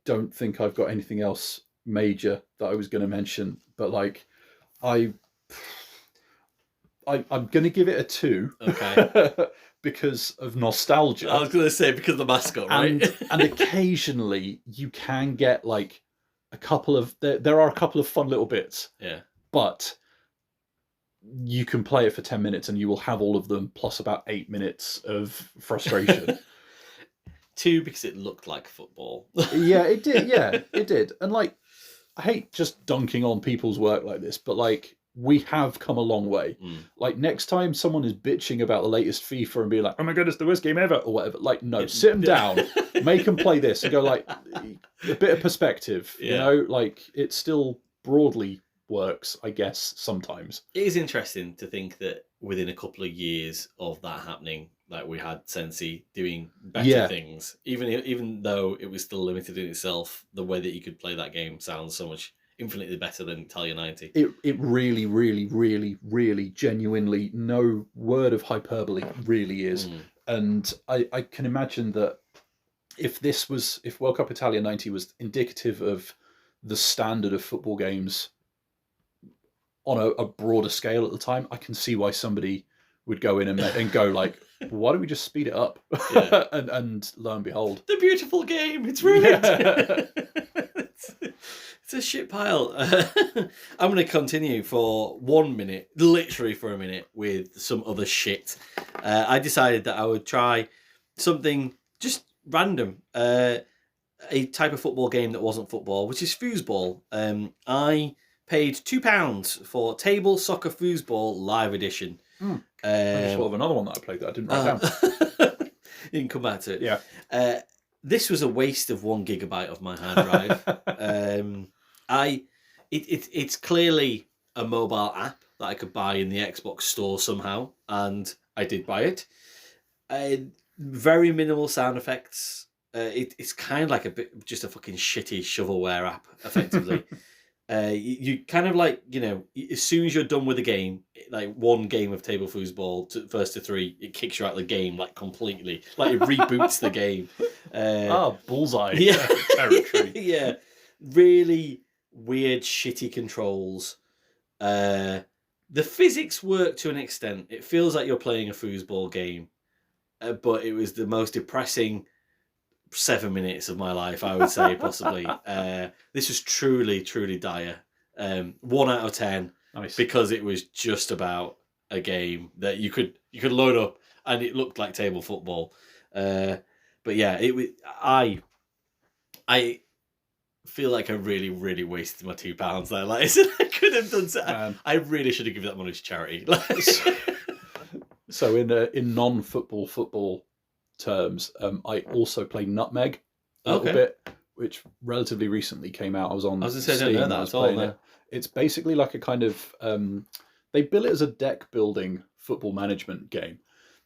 don't think I've got anything else major that I was going to mention, but like I'm going to give it a 2. Okay. Because of nostalgia. I was going to say because of the mascot, right? And occasionally you can get like a couple of... There are a couple of fun little bits. Yeah. But you can play it for 10 minutes and you will have all of them plus about 8 minutes of frustration. 2 because it looked like football. Yeah, it did. Yeah, it did. And like, I hate just dunking on people's work like this, but like, we have come a long way. Like next time someone is bitching about the latest FIFA and be like, oh my god, it's the worst game ever or whatever, like no, sit them down, make them play this and go like a bit of perspective, you know, like it still broadly works, I guess, sometimes. It is interesting to think that within a couple of years of that happening, like we had Sensi doing better things, even though it was still limited in itself, the way that you could play that game sounds so much infinitely better than Italia 90. It really, really, really, really genuinely, no word of hyperbole, really is. And I can imagine that if World Cup Italia 90 was indicative of the standard of football games on a broader scale at the time, I can see why somebody would go in and go like, why don't we just speed it up? and lo and behold, the beautiful game, it's ruined. It's a shit pile. I'm going to continue for 1 minute, literally for a minute, with some other shit. I decided that I would try something just random, a type of football game that wasn't football, which is foosball. I paid £2 for Table Soccer Foosball Live Edition. I just thought of another one that I played that I didn't write down. You can come back to it. Yeah. This was a waste of 1 gigabyte of my hard drive. It's clearly a mobile app that I could buy in the Xbox store somehow, and I did buy it. Very minimal sound effects. It's kind of like just a fucking shitty shovelware app, effectively. You kind of like, you know, as soon as you're done with the game, like 1 game of table foosball, first to 3, it kicks you out of the game like completely. Like it reboots the game. Bullseye territory. Yeah, really weird, shitty controls. The physics work to an extent. It feels like you're playing a foosball game, but it was the most depressing 7 minutes of my life, I would say, possibly. This was truly, truly dire. 1 out of 10, nice. Because it was just about a game that you could load up and it looked like table football. But yeah, it was. I feel like I really, really wasted my £2 there. Like I said, I could have done so. I really should have given that money to charity. So in non-football terms, I also play Nutmeg a little bit, which relatively recently came out. I was on I was going to say, Steam. I don't know I that was at all. playing No. it. It's basically like a kind of they bill it as a deck building football management game.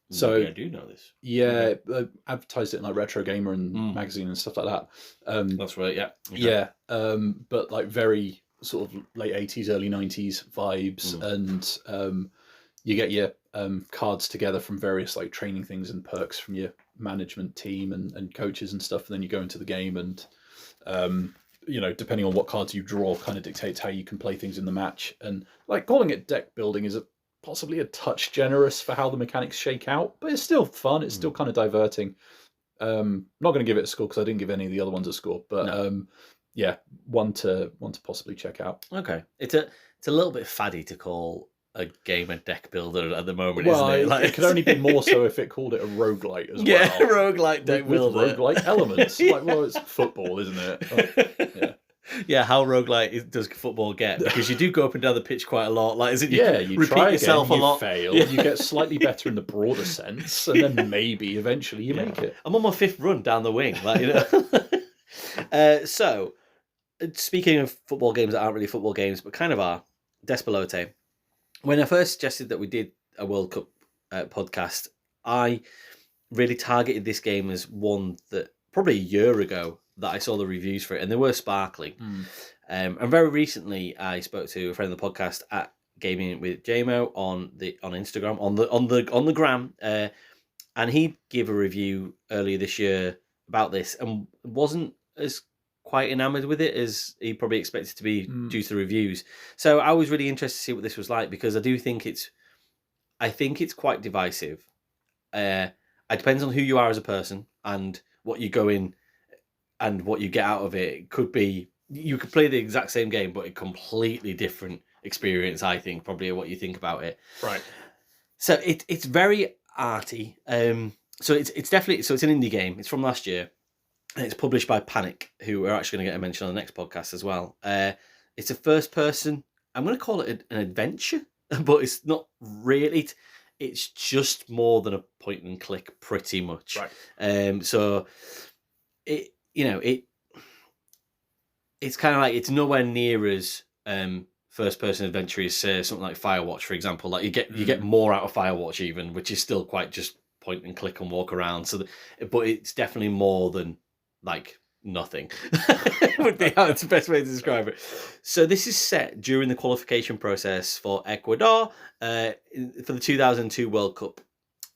So Maybe I do know this. yeah, advertised it in like Retro Gamer and Mm. magazine and stuff like that. That's right. Yeah. Okay. Yeah, but like very sort of late 80s, early 90s vibes, and you get your cards together from various like training things and perks from your management team and coaches and stuff, and then you go into the game and you know, depending on what cards you draw kind of dictates how you can play things in the match. And like calling it deck building is possibly a touch generous for how the mechanics shake out, but it's still fun. It's still kind of diverting. Not going to give it a score because I didn't give any of the other ones a score, but yeah, one to possibly check out. Okay, it's a little bit faddy to call a game a deck builder at the moment, Well, isn't it? Like, it could only be more so if it called it a roguelite as yeah, well. roguelite deck with builder. roguelite elements. Like, well, it's football, isn't it? Yeah. Yeah, how roguelite does football get? Because you do go up and down the pitch quite a lot. Like, is it? You repeat try yourself again, a lot. you fail, Yeah. you get slightly better in the broader sense, and then maybe eventually you make it. I'm on my 5th run down the wing. Like, you know. So, speaking of football games that aren't really football games, but kind of are, Despelote. When I first suggested that we did a World Cup podcast, I really targeted this game as one that probably a year ago that I saw the reviews for it, and they were sparkling. And very recently, I spoke to a friend of the podcast at Gaming with JMO on Instagram on the gram, and he gave a review earlier this year about this, and wasn't as quite enamored with it as he probably expected to be due to the reviews. So I was really interested to see what this was like, because I do think it's quite divisive. It depends on who you are as a person and what you go in and what you get out of it. It could be, you could play the exact same game, but a completely different experience, I think, probably what you think about it. Right. So it's very arty. So it's definitely, so it's an indie game. It's from last year, and it's published by Panic, who are actually going to get a mention on the next podcast as well. It's a first person, I'm going to call it an adventure, but it's not really. It's just more than a point and click, pretty much. Right. So it, you know, it's kind of like, it's nowhere near as first person adventure as something like Firewatch, for example. Like you get more out of Firewatch even, which is still quite just point and click and walk around. So, but it's definitely more than like nothing. Would be the best way to describe it. So this is set during the qualification process for Ecuador for the 2002 World Cup.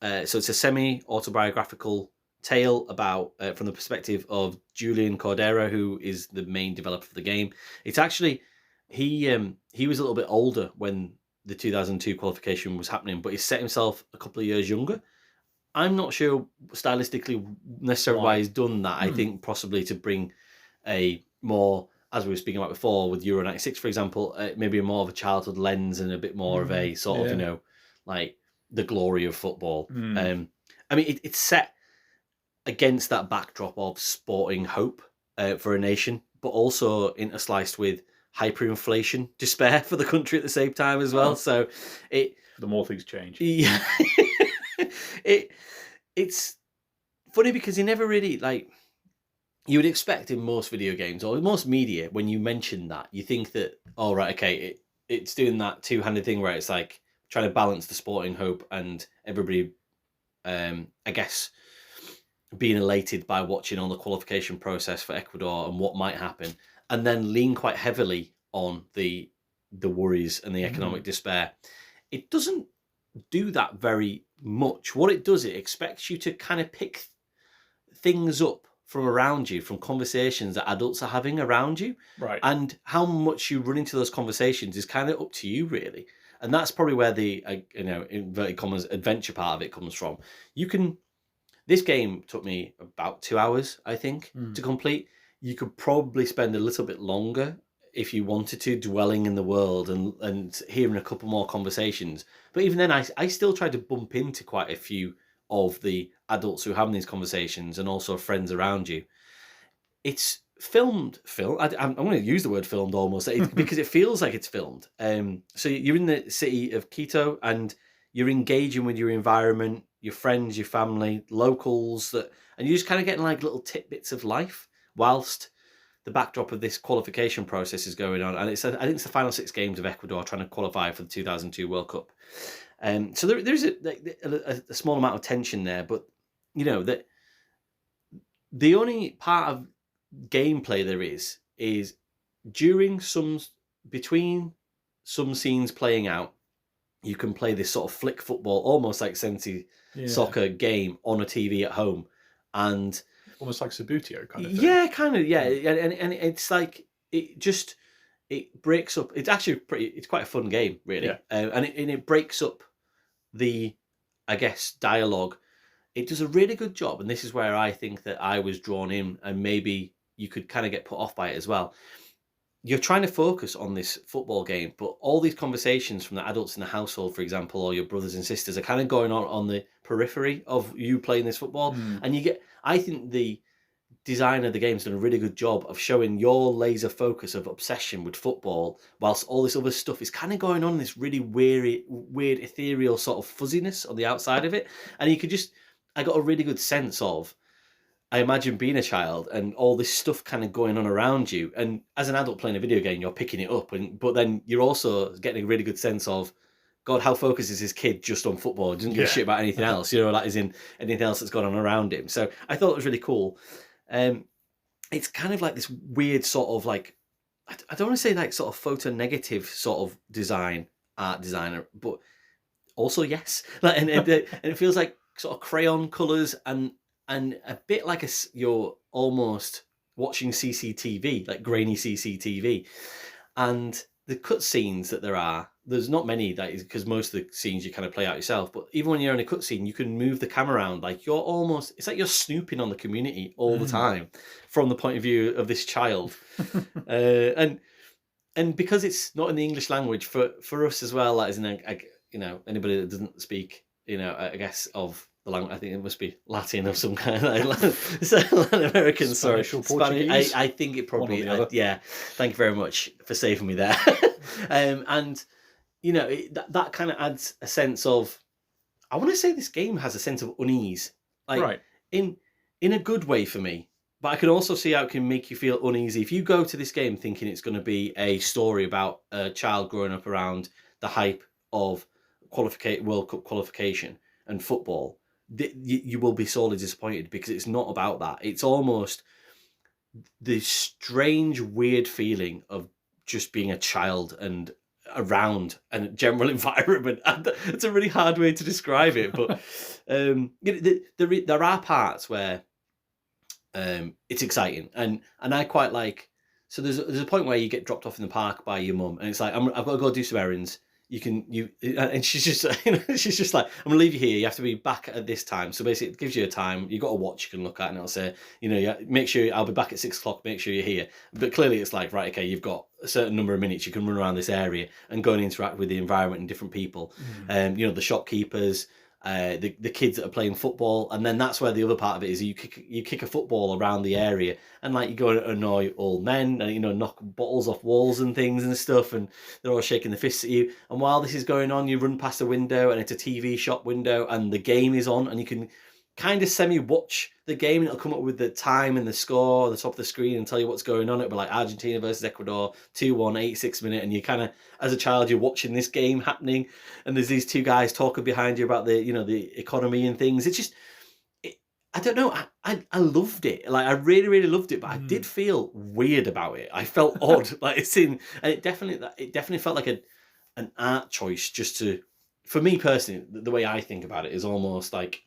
So it's a semi-autobiographical tale about from the perspective of Julian Cordero, who is the main developer of the game. It's actually he was a little bit older when the 2002 qualification was happening, but he set himself a couple of years younger. I'm not sure stylistically necessarily why he's done that. I think possibly to bring a more, as we were speaking about before with Euro 96, for example, maybe a more of a childhood lens and a bit more of a sort of, you know, like the glory of football. I mean, it's set against that backdrop of sporting hope for a nation, but also intersliced with hyperinflation, despair for the country at the same time as well. So the more things change. Yeah. It's funny because you never really, like, you would expect in most video games or most media, when you mention that, you think that, oh, right, okay, it's doing that two-handed thing where it's like trying to balance the sporting hope and everybody, I guess, being elated by watching on the qualification process for Ecuador and what might happen, and then lean quite heavily on the worries and the economic despair. It doesn't do that very much. What it does, it expects you to kind of pick things up from around you, from conversations that adults are having around you. Right. And how much you run into those conversations is kind of up to you, really. And that's probably where the, you know, inverted commas, adventure part of it comes from. This game took me about 2 hours, I think, to complete. You could probably spend a little bit longer if you wanted to, dwelling in the world and hearing a couple more conversations. But even then, I still tried to bump into quite a few of the adults who are having these conversations and also friends around you. It's filmed. I'm going to use the word filmed almost because it feels like it's filmed. So you're in the city of Quito and you're engaging with your environment, your friends, your family, locals, and you're just kind of getting like little tidbits of life whilst the backdrop of this qualification process is going on, and I think it's the final 6 games of Ecuador trying to qualify for the 2002 World Cup. So there's a small amount of tension there, but you know that the only part of gameplay there is between some scenes playing out, you can play this sort of flick football, almost like Sensi soccer game on a TV at home, and almost like Sabutio kind of thing. Yeah, kind of, yeah, and it's like it breaks up. It's actually it's quite a fun game, really, and it breaks up the, I guess, dialogue. It does a really good job, and this is where I think that I was drawn in, and maybe you could kind of get put off by it as well. You're trying to focus on this football game, but all these conversations from the adults in the household, for example, or your brothers and sisters, are kind of going on the periphery of you playing this football. And I think the designer of the game's done a really good job of showing your laser focus of obsession with football, whilst all this other stuff is kind of going on, this really weird, ethereal sort of fuzziness on the outside of it. And I got a really good sense of, I imagine being a child and all this stuff kind of going on around you. And as an adult playing a video game, you're picking it up. But then you're also getting a really good sense of, God, how focused is this kid just on football? He doesn't give a shit about anything else, that is in anything else that's gone on around him. So I thought it was really cool. It's kind of like this weird sort of like, I don't want to say like sort of photo negative sort of art designer, but also yes. And it feels like sort of crayon colours and a bit like you're almost watching CCTV, like grainy CCTV. And the cutscenes that there's not many, that is because most of the scenes you kind of play out yourself. But even when you're in a cutscene, you can move the camera around like it's like you're snooping on the community all the time from the point of view of this child. And because it's not in the English language for us as well, that is anybody that doesn't speak, I guess of the language, I think it must be Latin of some kind, Latin American, sorry, Spanish. I think it probably, yeah. Thank you very much for saving me there. And that kind of adds a sense of, I want to say this game has a sense of unease, like in a good way for me. But I can also see how it can make you feel uneasy if you go to this game thinking it's going to be a story about a child growing up around the hype of World Cup qualification and football. You will be sorely disappointed, because it's not about that. It's almost this strange, weird feeling of just being a child and around a general environment. And it's a really hard way to describe it, but there are parts where it's exciting, and I quite like. So there's a point where you get dropped off in the park by your mum, and it's like, I've got to go do some errands. And she's just she's just like, I'm gonna leave you here. You have to be back at this time. So basically, it gives you a time. You got a watch you can look at, and it'll say, make sure I'll be back at 6 o'clock. Make sure you're here. But clearly, it's like, right, okay, you've got a certain number of minutes you can run around this area and go and interact with the environment and different people. The shopkeepers, the kids that are playing football, and then that's where the other part of it is. You kick a football around the area, and like you go and annoy old men, and knock bottles off walls and things and stuff, and they're all shaking their fists at you. And while this is going on, you run past a window, and it's a TV shop window, and the game is on, and you can kind of semi-watch the game, and it'll come up with the time and the score at the top of the screen and tell you what's going on. It'll be like Argentina versus Ecuador, 2-1, 86 minute, and you kind of, as a child, you're watching this game happening, and there's these two guys talking behind you about the economy and things. It's just, I don't know, I loved it. Like, I really, really loved it, but I did feel weird about it. I felt odd. Like, and it definitely felt like an art choice, just to, for me personally, the way I think about it is almost like,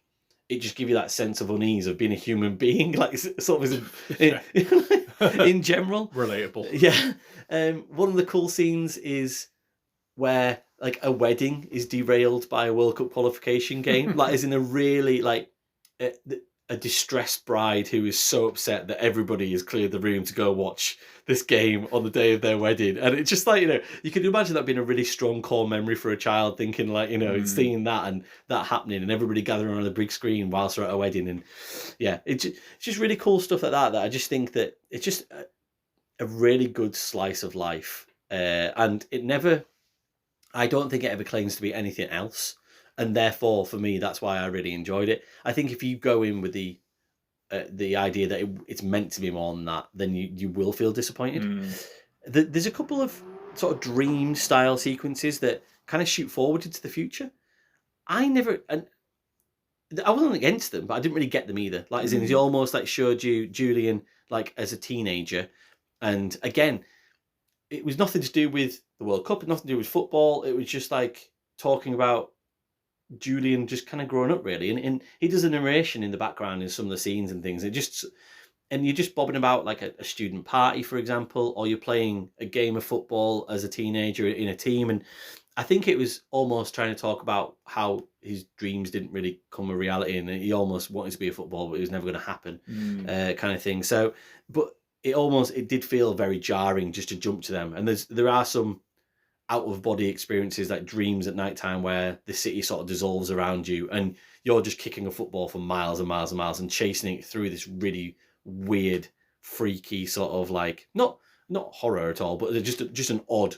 it just gives you that sense of unease of being a human being, like sort of in general. Relatable. Yeah. One of the cool scenes is where like a wedding is derailed by a World Cup qualification game, like as in a really like a distressed bride who is so upset that everybody has cleared the room to go watch this game on the day of their wedding. And it's just like, you can imagine that being a really strong core memory for a child, thinking like, seeing that and that happening and everybody gathering on the big screen whilst they're at a wedding. And yeah, it's just really cool stuff like that I just think that it's just a really good slice of life. And I don't think it ever claims to be anything else. And therefore, for me, that's why I really enjoyed it. I think if you go in with the the idea that it's meant to be more than that, then you will feel disappointed. There's a couple of sort of dream style sequences that kind of shoot forward into the future. I wasn't against them, but I didn't really get them either. Like, as in, he almost like showed you Julian like as a teenager, and again, it was nothing to do with the World Cup, nothing to do with football. It was just like talking about Julian just kind of growing up, really. And he does a narration in the background in some of the scenes and things. And you're just bobbing about like a student party, for example, or you're playing a game of football as a teenager in a team. And I think it was almost trying to talk about how his dreams didn't really come a reality, and he almost wanted to be a footballer, but it was never going to happen, kind of thing. So, but it did feel very jarring just to jump to them. And there are some out of body experiences, like dreams at nighttime, where the city sort of dissolves around you, and you're just kicking a football for miles and miles and miles and chasing it through this really weird, freaky sort of like not horror at all, but just an odd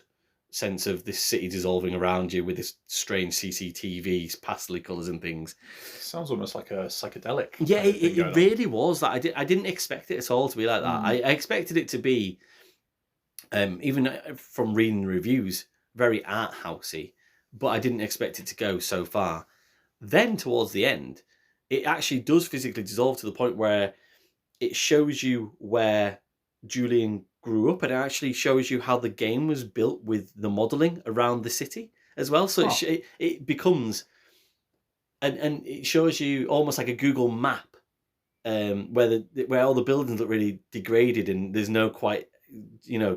sense of this city dissolving around you with this strange CCTVs, pastely colours and things. Sounds almost like a psychedelic. Yeah, it really was. That I didn't expect it at all to be like that. I expected it to be, even from reading reviews, very art housey, but I didn't expect it to go so far. Then towards the end, it actually does physically dissolve to the point where it shows you where Julian grew up, and it actually shows you how the game was built with the modelling around the city as well. So it becomes, and it shows you almost like a Google map, where all the buildings look really degraded and there's no quite,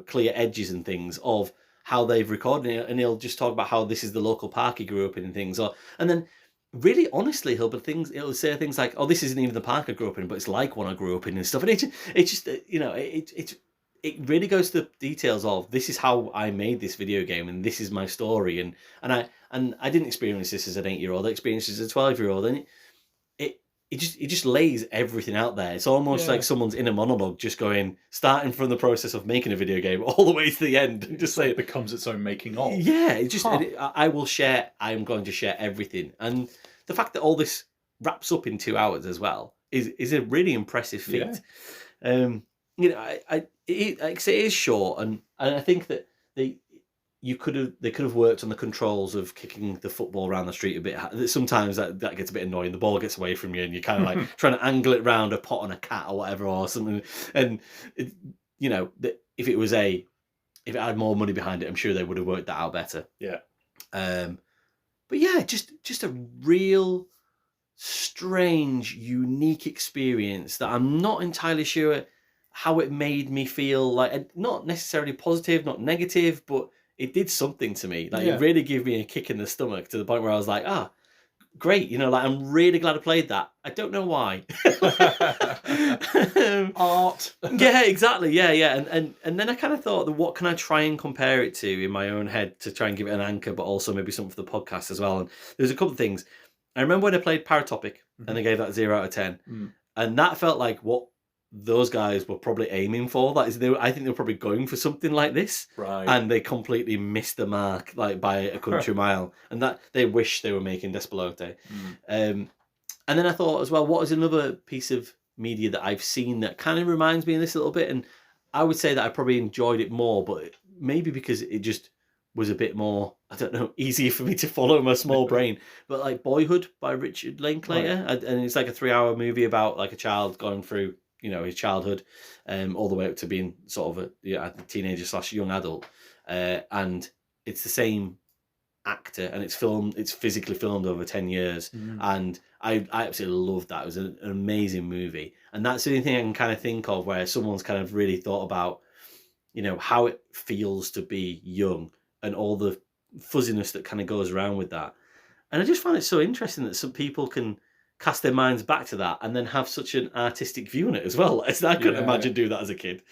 clear edges and things of how they've recorded it. And he'll just talk about how this is the local park he grew up in and things. And then really honestly, he'll say things like, "Oh, this isn't even the park I grew up in, but it's like one I grew up in," and stuff. And it really goes to the details of, this is how I made this video game, and this is my story. And I didn't experience this as an 8-year-old. I experienced it as a 12-year-old, and it just lays everything out there. It's almost like someone's inner monologue, just going, starting from the process of making a video game all the way to the end, and just say it becomes its own making of. Yeah, I'm going to share everything, and the fact that all this wraps up in 2 hours as well is a really impressive feat. Yeah. It is short, and I think that they could have worked on the controls of kicking the football around the street a bit. Sometimes that gets a bit annoying. The ball gets away from you, and you're kind of like trying to angle it around a pot on a cat or whatever or something. And if it had more money behind it, I'm sure they would have worked that out better. Yeah. But yeah, just a real strange, unique experience that I'm not entirely sure how it made me feel. Like, not necessarily positive, not negative, but it did something to me. Like, it really gave me a kick in the stomach to the point where I was like, great. I'm really glad I played that. I don't know why. Art. Yeah, exactly. Yeah. And then I kind of thought, that what can I try and compare it to in my own head to try and give it an anchor, but also maybe something for the podcast as well. And there's a couple of things. I remember when I played Paratopic, and I gave that 0 out of 10. And that felt like what those guys were probably aiming for. I think they were probably going for something like this, right? And they completely missed the mark, like by a country mile. And that they wish they were making Despelote. And then I thought as well, what is another piece of media that I've seen that kind of reminds me of this a little bit? And I would say that I probably enjoyed it more, but maybe because it just was a bit more, I don't know, easier for me to follow my small brain. But like Boyhood by Richard Linklater, right. And it's like a 3-hour movie about like a child going through, his childhood, all the way up to being sort of a teenager / young adult, and it's the same actor, and it's physically filmed over 10 years, and I absolutely loved that. It was an amazing movie, and that's the only thing I can kind of think of where someone's kind of really thought about, how it feels to be young and all the fuzziness that kind of goes around with that. And I just find it so interesting that some people can cast their minds back to that and then have such an artistic view on it as well. I couldn't imagine doing that as a kid,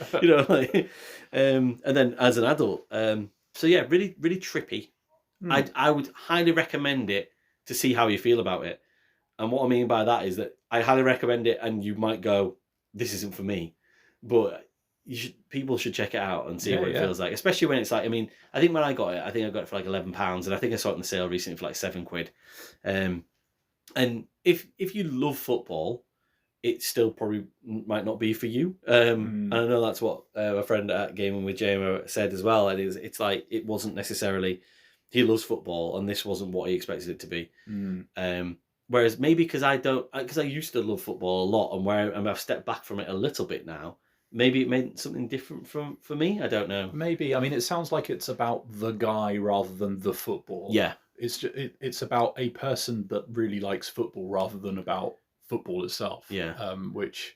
and then as an adult. So yeah, really, really trippy. I would highly recommend it to see how you feel about it. And what I mean by that is that I highly recommend it, and you might go, this isn't for me, but people should check it out and see what it feels like, especially when it's like, I think when I got it for like £11, and I think I saw it on the sale recently for like £7. And if you love football, it still probably might not be for you. And I know that's what a friend at Gaming with JMO said as well. And it's like, it wasn't necessarily, he loves football and this wasn't what he expected it to be. Whereas maybe because I used to love football a lot, and I've stepped back from it a little bit now, maybe it meant something different for me. I don't know. Maybe. I mean, it sounds like it's about the guy rather than the football. Yeah. It's about a person that really likes football rather than about football itself. Yeah. Which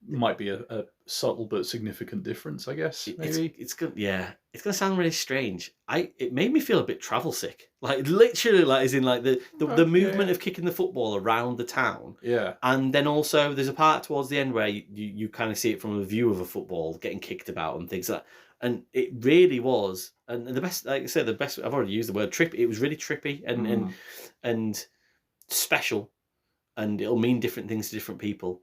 might be a subtle but significant difference, I guess. Maybe it's good. Yeah, it's gonna sound really strange. It made me feel a bit travel sick. Like literally, like as in like the movement of kicking the football around the town. Yeah. And then also there's a part towards the end where you kind of see it from a view of a football getting kicked about and things like that. And it really was. And the best, like I said, the best. I've already used the word trip. It was really trippy and special, and it'll mean different things to different people.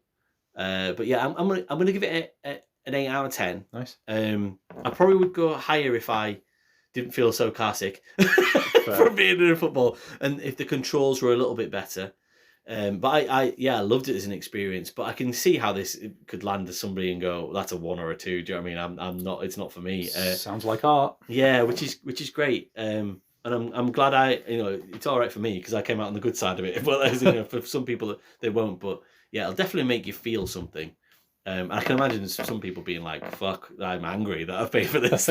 But yeah, I'm gonna give it an 8 out of 10. Nice. I probably would go higher if I didn't feel so car sick from being in football, and if the controls were a little bit better. But I loved it as an experience. But I can see how this could land as somebody and go, that's a 1 or a 2. Do you know what I mean? I'm not. It's not for me. Sounds like art. Yeah, which is great. And I'm glad it's all right for me because I came out on the good side of it. But for some people they won't. But yeah, it'll definitely make you feel something. I can imagine some people being like, "Fuck, I'm angry that I've paid for this."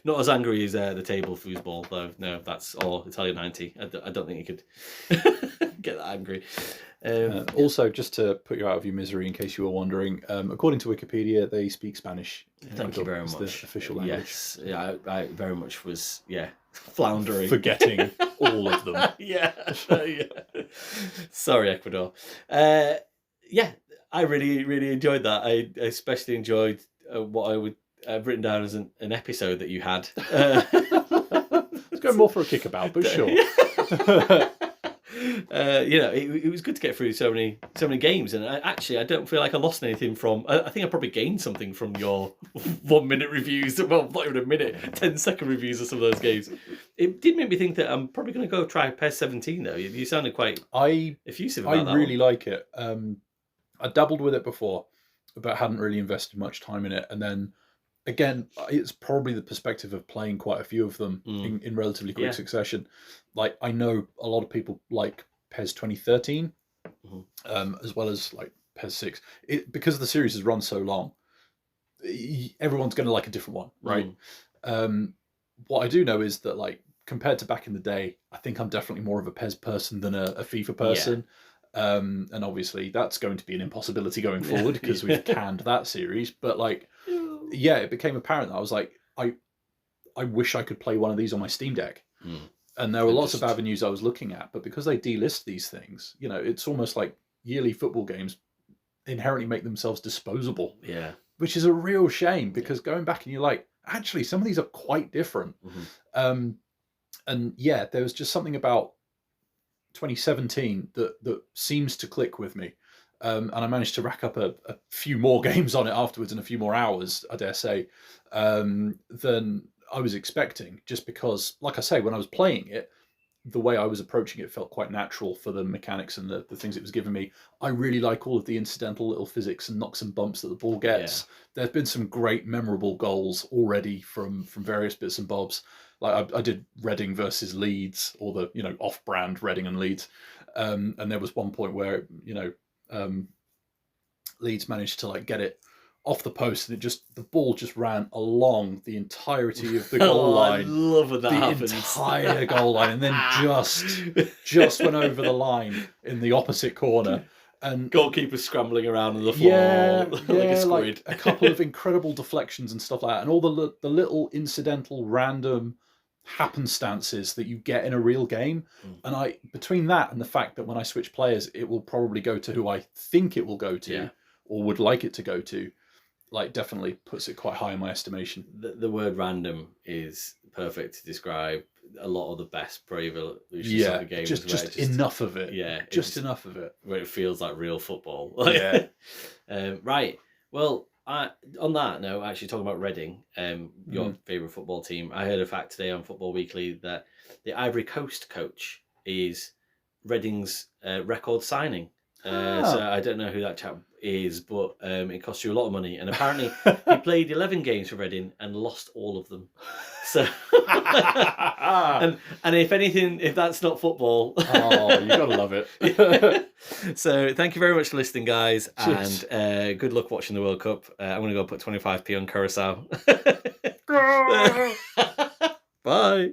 Not as angry as the table foosball, though. No, that's all Italia 90. I don't think you could get that angry. Also, just to put you out of your misery, in case you were wondering, according to Wikipedia, they speak Spanish. Thank you very much. The official language. Yes, yeah, I very much was floundering, forgetting all of them. Yeah. Sorry, Ecuador. I really enjoyed that. I especially enjoyed what I've written down as an episode that you had. Let's go more for a kickabout, but sure. It was good to get through so many games, and I don't feel like I lost anything from. I think I probably gained something from your 1 minute reviews. Well, not even a minute, 10-second reviews of some of those games. It did make me think that I'm probably going to go try PES 17 though. You sounded quite effusive about that. I really like it. I dabbled with it before, but hadn't really invested much time in it. And then, again, it's probably the perspective of playing quite a few of them in relatively quick succession. Like, I know a lot of people like PES 2013, as well as like PES 6. Because the series has run so long, everyone's going to like a different one, right? What I do know is that, like, compared to back in the day, I think I'm definitely more of a PES person than a FIFA person. Yeah. And obviously that's going to be an impossibility going forward because we've canned that series. But like, it became apparent that I was like, I wish I could play one of these on my Steam Deck. And there were lots of avenues I was looking at, but because they delist these things, it's almost like yearly football games inherently make themselves disposable. Yeah. Which is a real shame because going back and you're like, actually, some of these are quite different. And there was just something about 2017 that seems to click with me, and I managed to rack up a few more games on it afterwards and a few more hours, I dare say, than I was expecting, just because, like I say, when I was playing it, the way I was approaching it felt quite natural for the mechanics and the things it was giving me. I really like all of the incidental little physics and knocks and bumps that the ball gets. There's been some great memorable goals already from various bits and bobs. Like I did Reading versus Leeds, or the off-brand Reading and Leeds, and there was one point where Leeds managed to like get it off the post, and the ball just ran along the entirety of the goal line. I love when that happens. The entire goal line, and then just went over the line in the opposite corner. And goalkeepers scrambling around on the floor like a squid. Like a couple of incredible deflections and stuff like that, and all the little incidental random happenstances that you get in a real game. And between that and the fact that when I switch players, it will probably go to who I think it will go to or would like it to go to, like, definitely puts it quite high in my estimation. The word random is perfect to describe a lot of the best Pro Evolution Soccer games. Just enough of it. Yeah. Just enough of it. Where it feels like real football. Yeah. Right. Well, on that note, actually talking about Reading, your favourite football team, I heard a fact today on Football Weekly that the Ivory Coast coach is Reading's record signing. So I don't know who that chap is, but it costs you a lot of money. And apparently he played 11 games for Reading and lost all of them. So and if anything, if that's not football, oh, you gotta love it. So thank you very much for listening, guys. Cheers. And good luck watching the World Cup. I'm gonna go put 25p on Curacao. Bye.